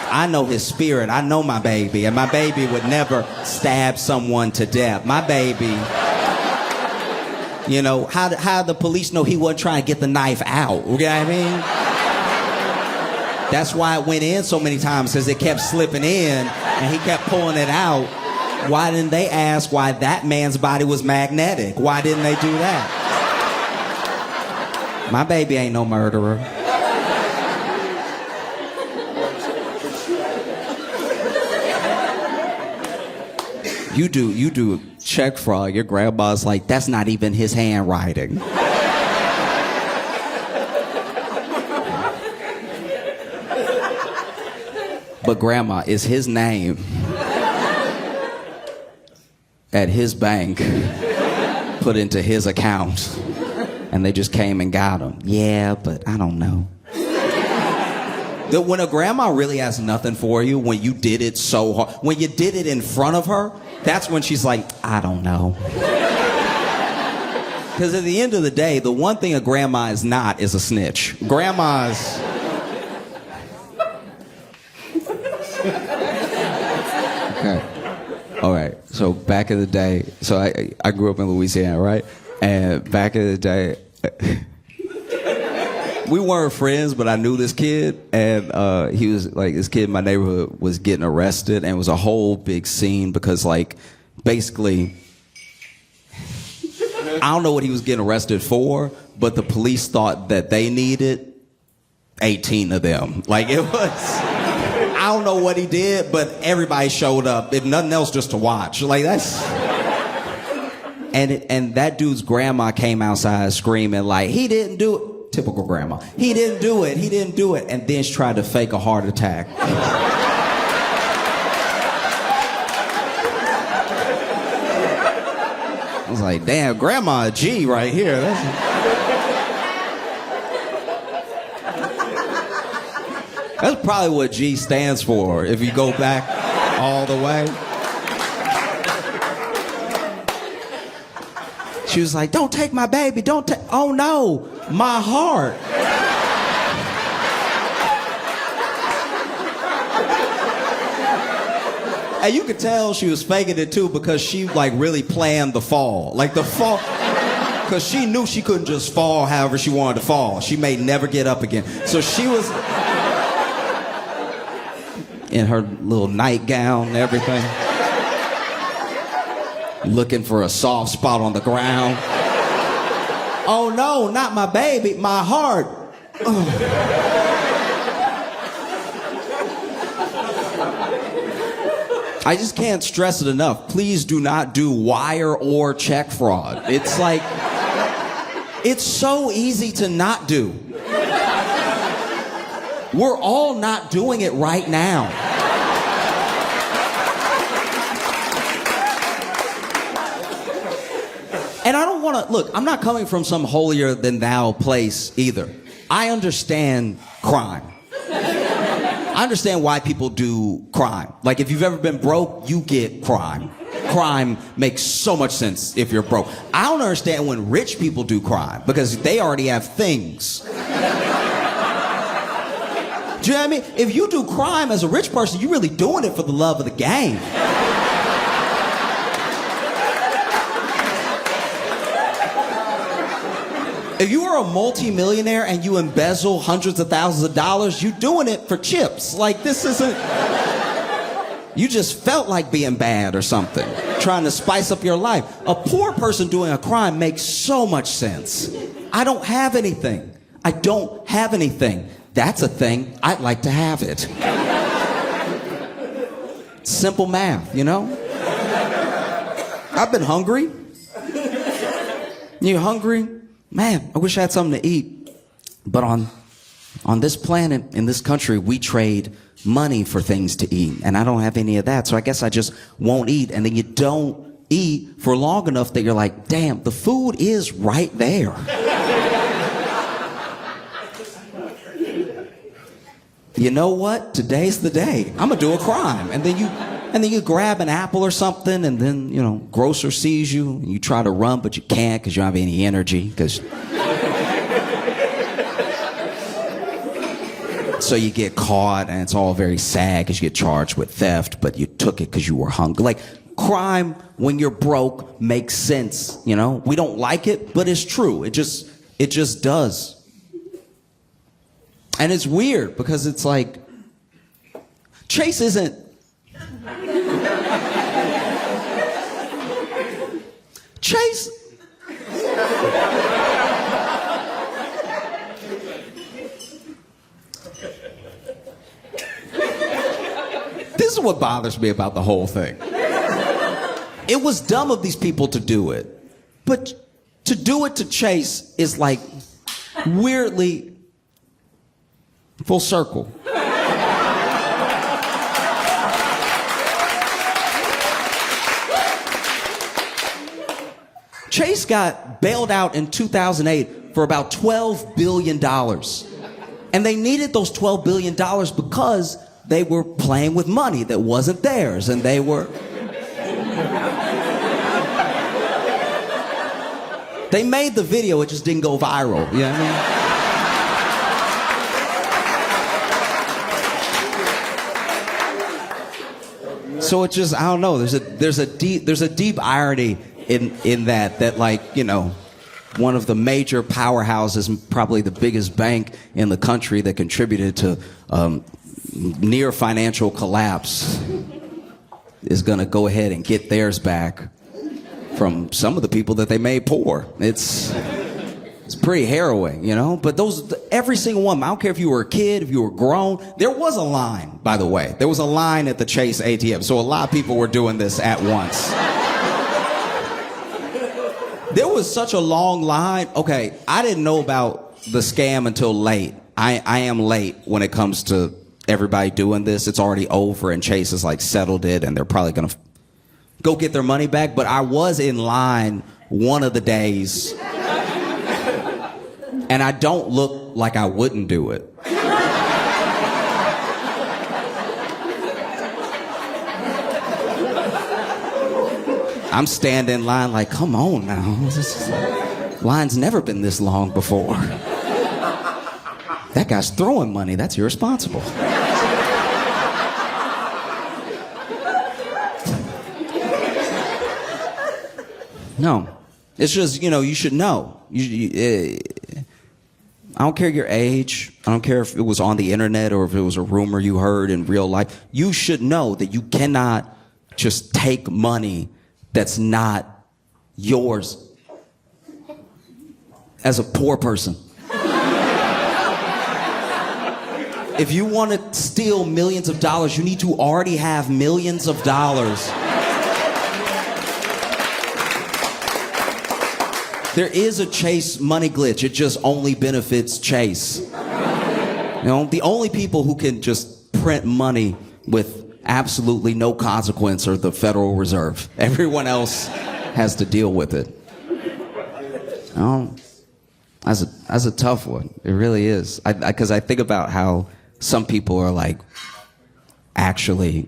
I know his spirit. I know my baby, and my baby would never stab someone to death. My baby. You know, how the police know he wasn't trying to get the knife out? You know what I mean? That's why it went in so many times, because it kept slipping in and he kept pulling it out. Why didn't they ask why that man's body was magnetic? Why didn't they do that? My baby ain't no murderer. You do check fraud. Your grandma's like, that's not even his handwriting. But grandma, is his name at his bank put into his account, and they just came and got him. Yeah, but I don't know. When a grandma really has nothing for you, when you did it so hard, when you did it in front of her, that's when she's like, I don't know. Because at the end of the day, the one thing a grandma is not is a snitch. Grandmas... Okay. All right. So back in the day, so I grew up in Louisiana, right? And back in the day... we weren't friends, but I knew this kid, and he was like, this kid in my neighborhood was getting arrested, and it was a whole big scene because, like, basically, I don't know what he was getting arrested for, but the police thought that they needed 18 of them. Like, it was, I don't know what he did, but everybody showed up, if nothing else, just to watch. Like, that's... And that dude's grandma came outside screaming, like, he didn't do it. Typical grandma. He didn't do it. And then she tried to fake a heart attack. I was like, damn, grandma G right here. That's probably what G stands for if you go back all the way. She was like, don't take my baby, don't take, oh no, my heart. And you could tell she was faking it too because she like really planned the fall. Like the fall, because she knew she couldn't just fall however she wanted to fall. She may never get up again. So she was in her little nightgown and everything, looking for a soft spot on the ground. Oh no, not my baby, my heart. I just can't stress it enough. Please do not do wire or check fraud. It's like, it's so easy to not do. We're all not doing it right now. And I don't want to, look, I'm not coming from some holier than thou place either. I understand crime. I understand why people do crime. Like, if you've ever been broke, you get crime. Crime makes so much sense if you're broke. I don't understand when rich people do crime because they already have things. Do you know what I mean? If you do crime as a rich person, you're really doing it for the love of the game. If you are a multi-millionaire and you embezzle hundreds of thousands of dollars, you're doing it for chips. Like, this isn't... You just felt like being bad or something, trying to spice up your life. A poor person doing a crime makes so much sense. I don't have anything. I don't have anything. That's a thing. I'd like to have it. Simple math, you know? I've been hungry. You hungry? Man, I wish I had something to eat. But on this planet, in this country, we trade money for things to eat. And I don't have any of that, so I guess I just won't eat. And then you don't eat for long enough that you're like, damn, the food is right there. You know what? Today's the day. I'm gonna do a crime. And then you grab an apple or something, and then, you know, grocer sees you, and you try to run, but you can't because you don't have any energy. So you get caught, and it's all very sad because you get charged with theft, but you took it because you were hungry. Like, crime when you're broke makes sense, you know? We don't like it, but it's true. It just does. And it's weird because it's like, Chase isn't... Chase... This is what bothers me about the whole thing. It was dumb of these people to do it. But to do it to Chase is like weirdly full circle. Chase got bailed out in 2008 for about $12 billion. And they needed those $12 billion because they were playing with money that wasn't theirs, and they were... They made the video, it just didn't go viral, you know what I mean? So it just, I don't know, there's a deep irony in that like, you know, one of the major powerhouses, probably the biggest bank in the country that contributed to near financial collapse, is going to go ahead and get theirs back from some of the people that they made poor. It's pretty harrowing, you know? But every single one, I don't care if you were a kid, if you were grown, there was a line, by the way. There was a line at the Chase ATM, so a lot of people were doing this at once. There was such a long line. Okay, I didn't know about the scam until late. I am late when it comes to everybody doing this. It's already over, and Chase has like settled it, and they're probably gonna go get their money back. But I was in line one of the days, and I don't look like I wouldn't do it. I'm standing in line like, come on now. Line's never been this long before. That guy's throwing money. That's irresponsible. No. It's just, you should know. I don't care your age. I don't care if it was on the internet or if it was a rumor you heard in real life. You should know that you cannot just take money that's not yours as a poor person. If you want to steal millions of dollars, you need to already have millions of dollars. There is a Chase money glitch. It just only benefits Chase. The only people who can just print money with absolutely no consequence are the Federal Reserve. Everyone else has to deal with it. That's a tough one. It really is. Because I think about how some people are like actually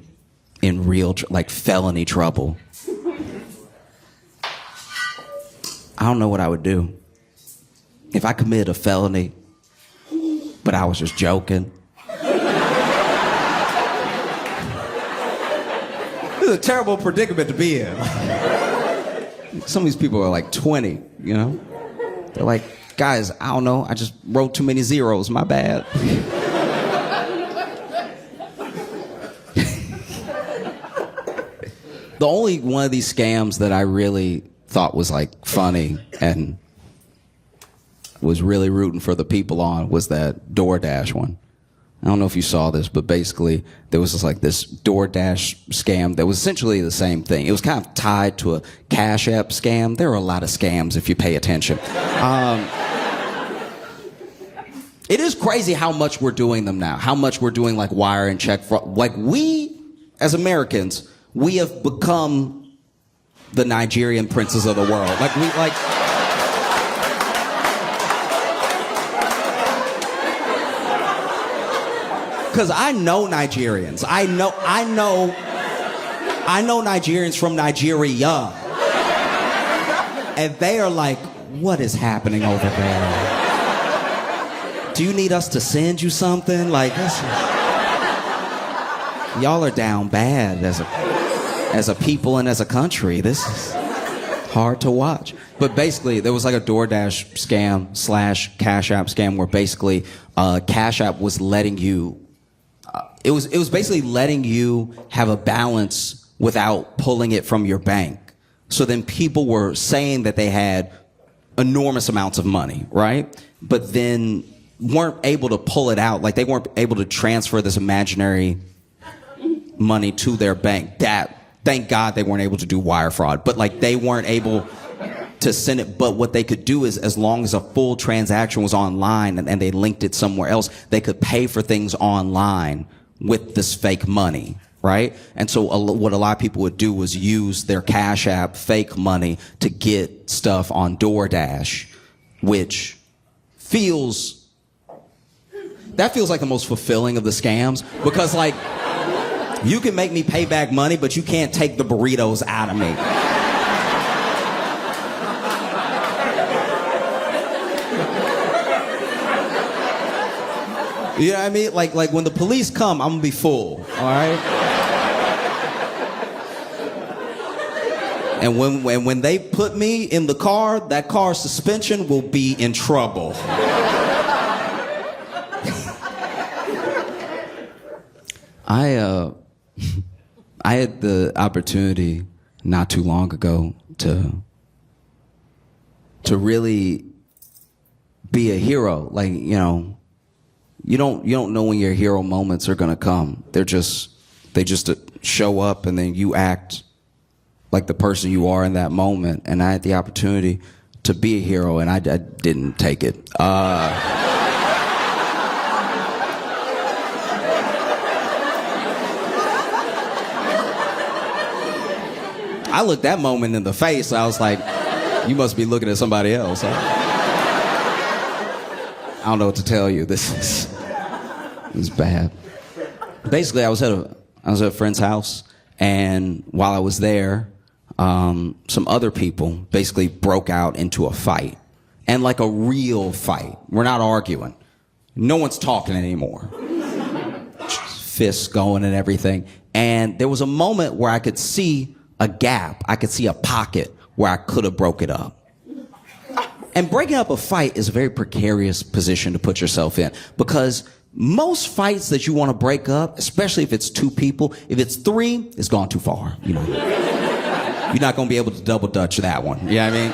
in real felony trouble. I don't know what I would do if I committed a felony, but I was just joking. This is a terrible predicament to be in. Some of these people are like 20, They're like, guys, I don't know, I just wrote too many zeros, my bad. The only one of these scams that I really thought was like funny and was really rooting for the people on was that DoorDash one. I don't know if you saw this, but basically there was this DoorDash scam that was essentially the same thing. It was kind of tied to a Cash App scam. There are a lot of scams if you pay attention. It is crazy how much we're doing them now, how much we're doing wire and check fraud. We, as Americans, we have become the Nigerian princes of the world. Because I know Nigerians. I know Nigerians from Nigeria. And they are like, what is happening over there? Do you need us to send you something? Y'all are down bad as a people and as a country. This is hard to watch. But basically, there was a DoorDash scam / Cash App scam where basically Cash App was letting you, it was basically letting you have a balance without pulling it from your bank. So then people were saying that they had enormous amounts of money, right? But then weren't able to pull it out. They weren't able to transfer this imaginary money to their bank. Thank God they weren't able to do wire fraud, but they weren't able to send it. But what they could do is, as long as a full transaction was online and they linked it somewhere else, they could pay for things online with this fake money, right? And so what a lot of people would do was use their Cash App fake money to get stuff on DoorDash, which feels like the most fulfilling of the scams, because you can make me pay back money, but you can't take the burritos out of me. You know what I mean? Like when the police come, I'm gonna be full, all right? And when they put me in the car, that car's suspension will be in trouble. I had the opportunity not too long ago to really be a hero. You don't know when your hero moments are gonna come. They just show up, and then you act like the person you are in that moment. And I had the opportunity to be a hero, and I didn't take it. I looked that moment in the face. I was like, you must be looking at somebody else. Huh? I don't know what to tell you. This is bad. Basically, I was at a friend's house, and while I was there, some other people basically broke out into a fight, and a real fight. We're not arguing. No one's talking anymore. Fists going and everything. And there was a moment where I could see a gap. I could see a pocket where I could have broke it up. And breaking up a fight is a very precarious position to put yourself in, because most fights that you want to break up, especially if it's two people, if it's three, it's gone too far. You know, you're not going to be able to double dutch that one. You know what I mean?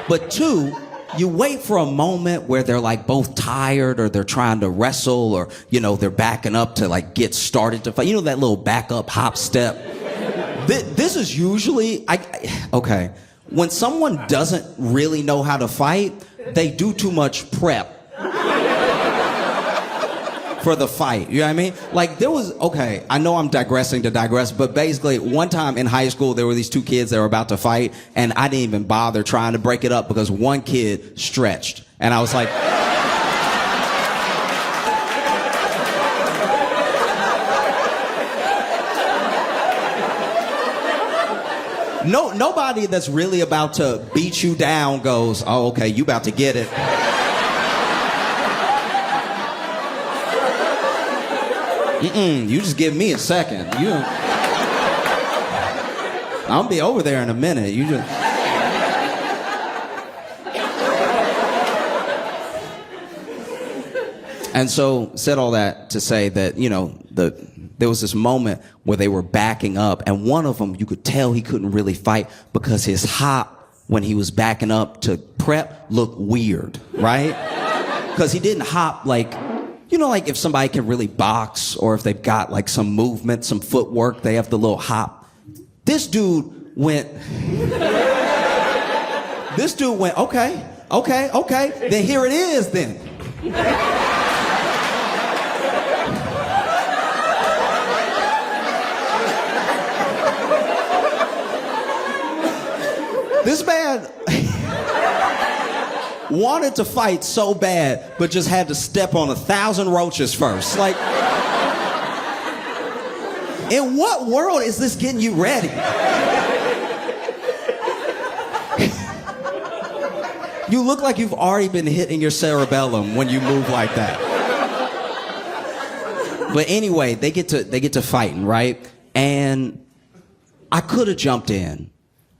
But two, you wait for a moment where they're like both tired, or they're trying to wrestle, or, you know, they're backing up to like get started to fight. You know, that little back up hop step. This is usually, okay. When someone doesn't really know how to fight, they do too much prep for the fight. You know what I mean? Like there was, okay, I know I'm digressing to digress, but basically one time in high school, there were these two kids that were about to fight, and I didn't even bother trying to break it up because one kid stretched. And I was like, nobody that's really about to beat you down goes, oh, okay, you about to get it. You just give me a second. I'll be over there in a minute. You just. And so, said all that to say that, you know, there was this moment where they were backing up, and one of them, you could tell he couldn't really fight because his hop, when he was backing up to prep, looked weird, right? Because he didn't hop like, you know, like if somebody can really box, or if they've got like some movement, some footwork, they have the little hop. This dude went, okay, then here it is then. This man wanted to fight so bad, but just had to step on 1,000 roaches first. Like, in what world is this getting you ready? You look like you've already been hit in your cerebellum when you move like that. But anyway, they get to fighting, right? And I could have jumped in.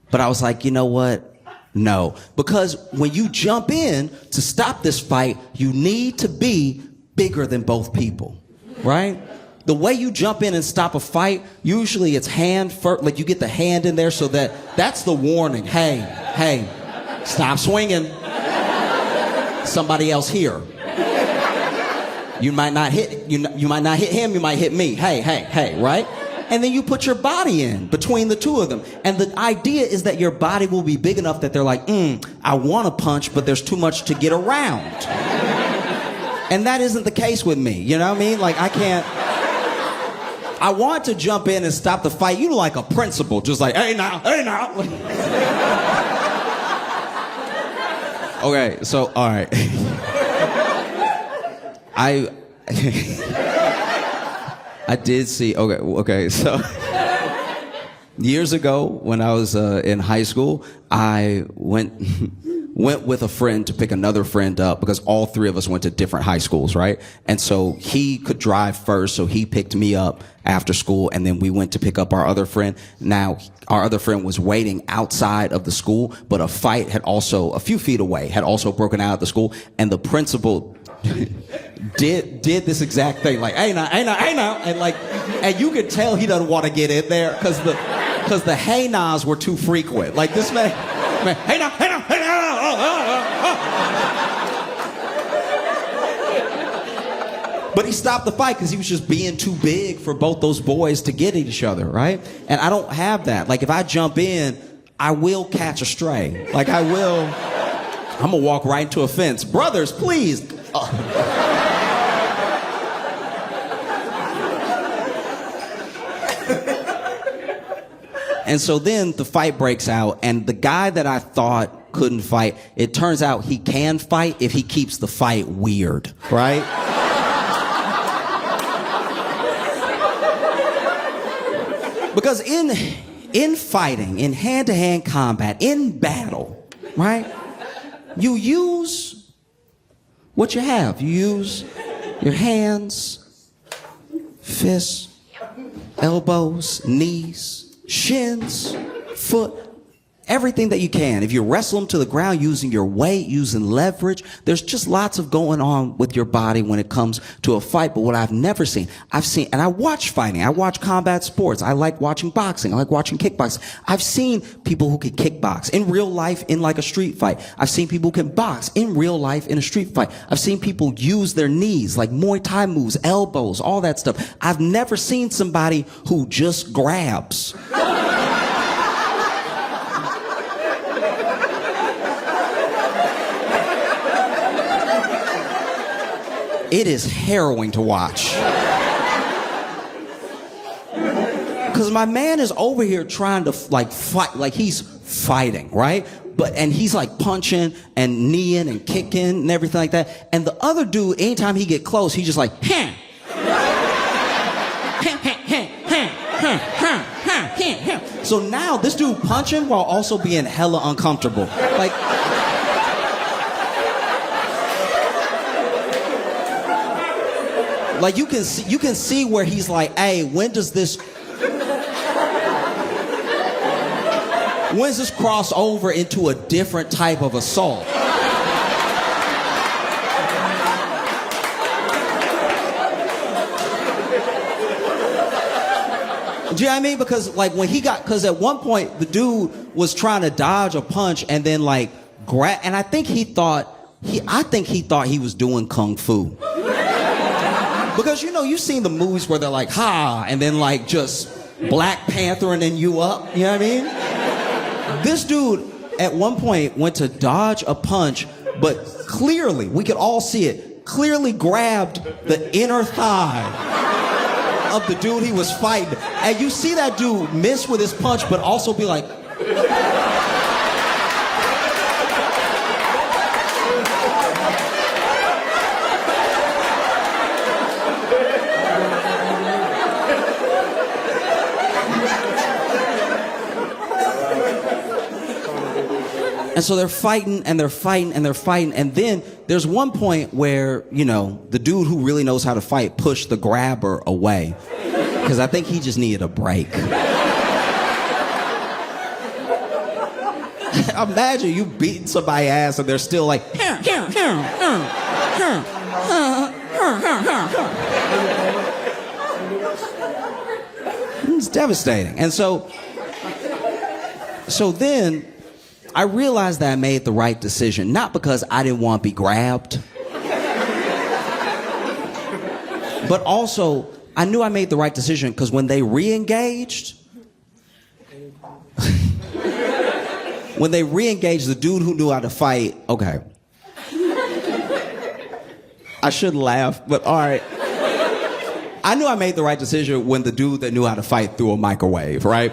But I was like, you know what? No. Because when you jump in to stop this fight, you need to be bigger than both people, right? The way you jump in and stop a fight, usually it's hand first, like you get the hand in there so that's the warning. Hey, stop swinging. Somebody else here. You might not hit him, you might hit me. Hey, right? And then you put your body in between the two of them. And the idea is that your body will be big enough that they're like, I want to punch, but there's too much to get around. And that isn't the case with me. You know what I mean? Like, I want to jump in and stop the fight, you know, like a principal, just like, hey now. Okay, so, all right. I did see, okay, so years ago when I was in high school, I went with a friend to pick another friend up because all three of us went to different high schools, right? And so he could drive first, so he picked me up after school, and then we went to pick up our other friend. Now, our other friend was waiting outside of the school, but a fight had also, a few feet away, had also broken out of the school, and the principal did this exact thing, like, hey now, and you could tell he doesn't want to get in there because the hey nows were too frequent. Like this man, hey now. But he stopped the fight because he was just being too big for both those boys to get at each other, right? And I don't have that. Like if I jump in, I will catch a stray. Like I'm gonna walk right into a fence. Brothers, please. And so then the fight breaks out, and the guy that I thought couldn't fight, it turns out he can fight if he keeps the fight weird, right? Because in fighting, in hand-to-hand combat, in battle, right? You use what you have. You use your hands, fists, elbows, knees, shins, foot, everything that you can. If you wrestle them to the ground using your weight, using leverage, there's just lots of going on with your body when it comes to a fight. But what I've never seen, and I watch fighting. I watch combat sports. I like watching boxing. I like watching kickboxing. I've seen people who can kickbox in real life in like a street fight. I've seen people who can box in real life in a street fight. I've seen people use their knees, like Muay Thai moves, elbows, all that stuff. I've never seen somebody who just grabs. It is harrowing to watch. Because my man is over here trying to like fight, like he's fighting, right? And he's like punching and kneeing and kicking and everything like that. And the other dude, anytime he get close, he's just like, So now this dude punching while also being hella uncomfortable. Like you can see where he's like, hey, when's this cross over into a different type of assault? Do you know what I mean? Because because at one point the dude was trying to dodge a punch and then like grab, and I think he thought he was doing kung fu. Because, you've seen the movies where they're like, ha, and then like just Black Panther and then you up. You know what I mean? This dude at one point went to dodge a punch, but clearly, we could all see it, clearly grabbed the inner thigh of the dude he was fighting. And you see that dude miss with his punch, but also be like... And so they're fighting and they're fighting and they're fighting. And then there's one point where, the dude who really knows how to fight pushed the grabber away. Because I think he just needed a break. Imagine you beating somebody's ass and they're still like, it's devastating. And so then I realized that I made the right decision, not because I didn't want to be grabbed, but also I knew I made the right decision because when they re-engaged, the dude who knew how to fight, okay. I shouldn't laugh, but all right. I knew I made the right decision when the dude that knew how to fight threw a microwave, right?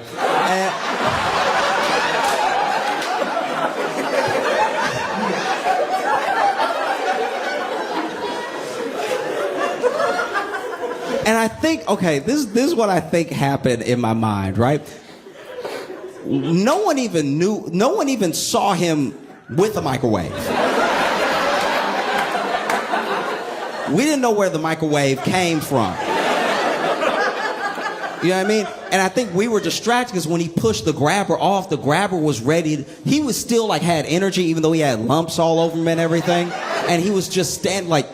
And I think, okay, this is what I think happened in my mind, right? No one even saw him with a microwave. We didn't know where the microwave came from. You know what I mean? And I think we were distracted because when he pushed the grabber off, the grabber was ready. He was still like had energy, even though he had lumps all over him and everything. And he was just standing like...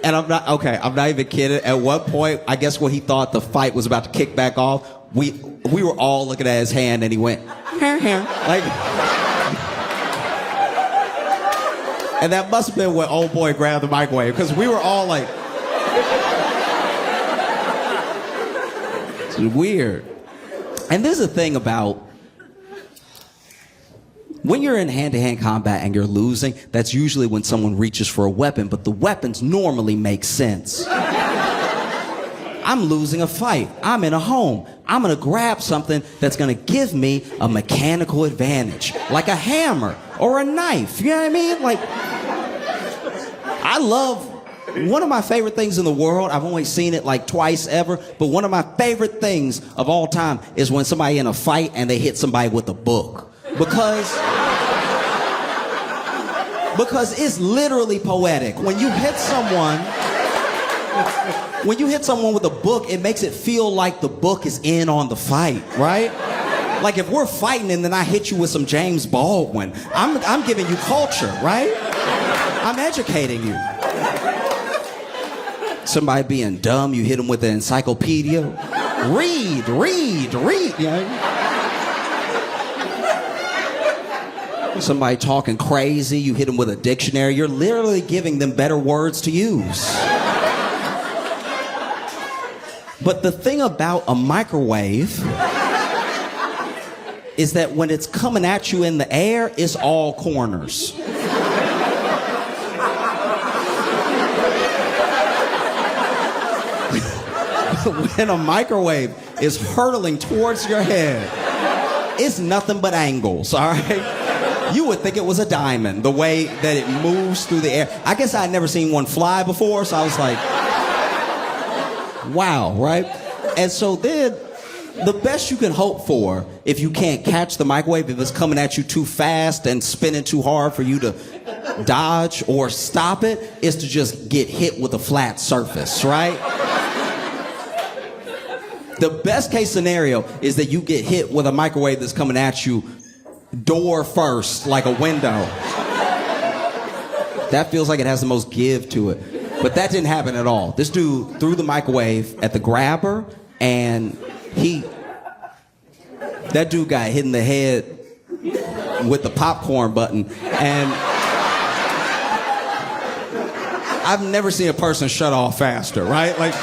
And I'm not even kidding. At one point, I guess when he thought the fight was about to kick back off, we were all looking at his hand and he went, like, and that must have been when old boy grabbed the microwave, because we were all like, it's weird. And there's a thing about when you're in hand-to-hand combat and you're losing, that's usually when someone reaches for a weapon, but the weapons normally make sense. I'm losing a fight. I'm in a home. I'm going to grab something that's going to give me a mechanical advantage, like a hammer or a knife. You know what I mean? Like, I love... One of my favorite things in the world, I've only seen it like twice ever, but one of my favorite things of all time is when somebody in a fight and they hit somebody with a book. Because it's literally poetic. When you hit someone when you hit someone with a book, it makes it feel like the book is in on the fight, right? Like if we're fighting and then I hit you with some James Baldwin, I'm giving you culture, right? I'm educating you. Somebody being dumb, you hit them with an encyclopedia. Read. You know? Somebody talking crazy, you hit them with a dictionary. You're literally giving them better words to use. But the thing about a microwave is that when it's coming at you in the air, it's all corners. When a microwave is hurtling towards your head, it's nothing but angles, all right? You would think it was a diamond, the way that it moves through the air. I guess I'd never seen one fly before, so I was like, wow, right? And so then, the best you can hope for, if you can't catch the microwave, if it's coming at you too fast and spinning too hard for you to dodge or stop it, is to just get hit with a flat surface, right? The best case scenario is that you get hit with a microwave that's coming at you door first, like a window. That feels like it has the most give to it. But that didn't happen at all. This dude threw the microwave at the grabber, and that dude got hit in the head with the popcorn button. And I've never seen a person shut off faster, right? Like,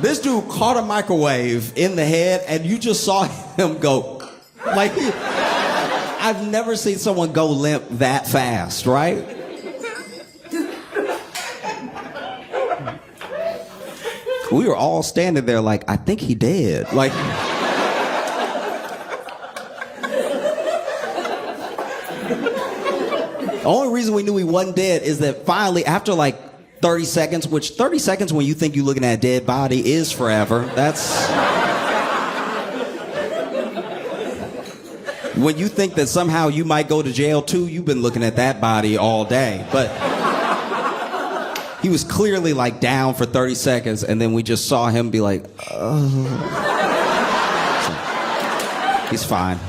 this dude caught a microwave in the head, and you just saw him go, like, I've never seen someone go limp that fast, right? We were all standing there like, I think he dead. Like, the only reason we knew he wasn't dead is that finally, after like 30 seconds, which 30 seconds when you think you're looking at a dead body is forever. That's... When you think that somehow you might go to jail too, you've been looking at that body all day. But he was clearly like down for 30 seconds, and then we just saw him be like, oh. He's fine.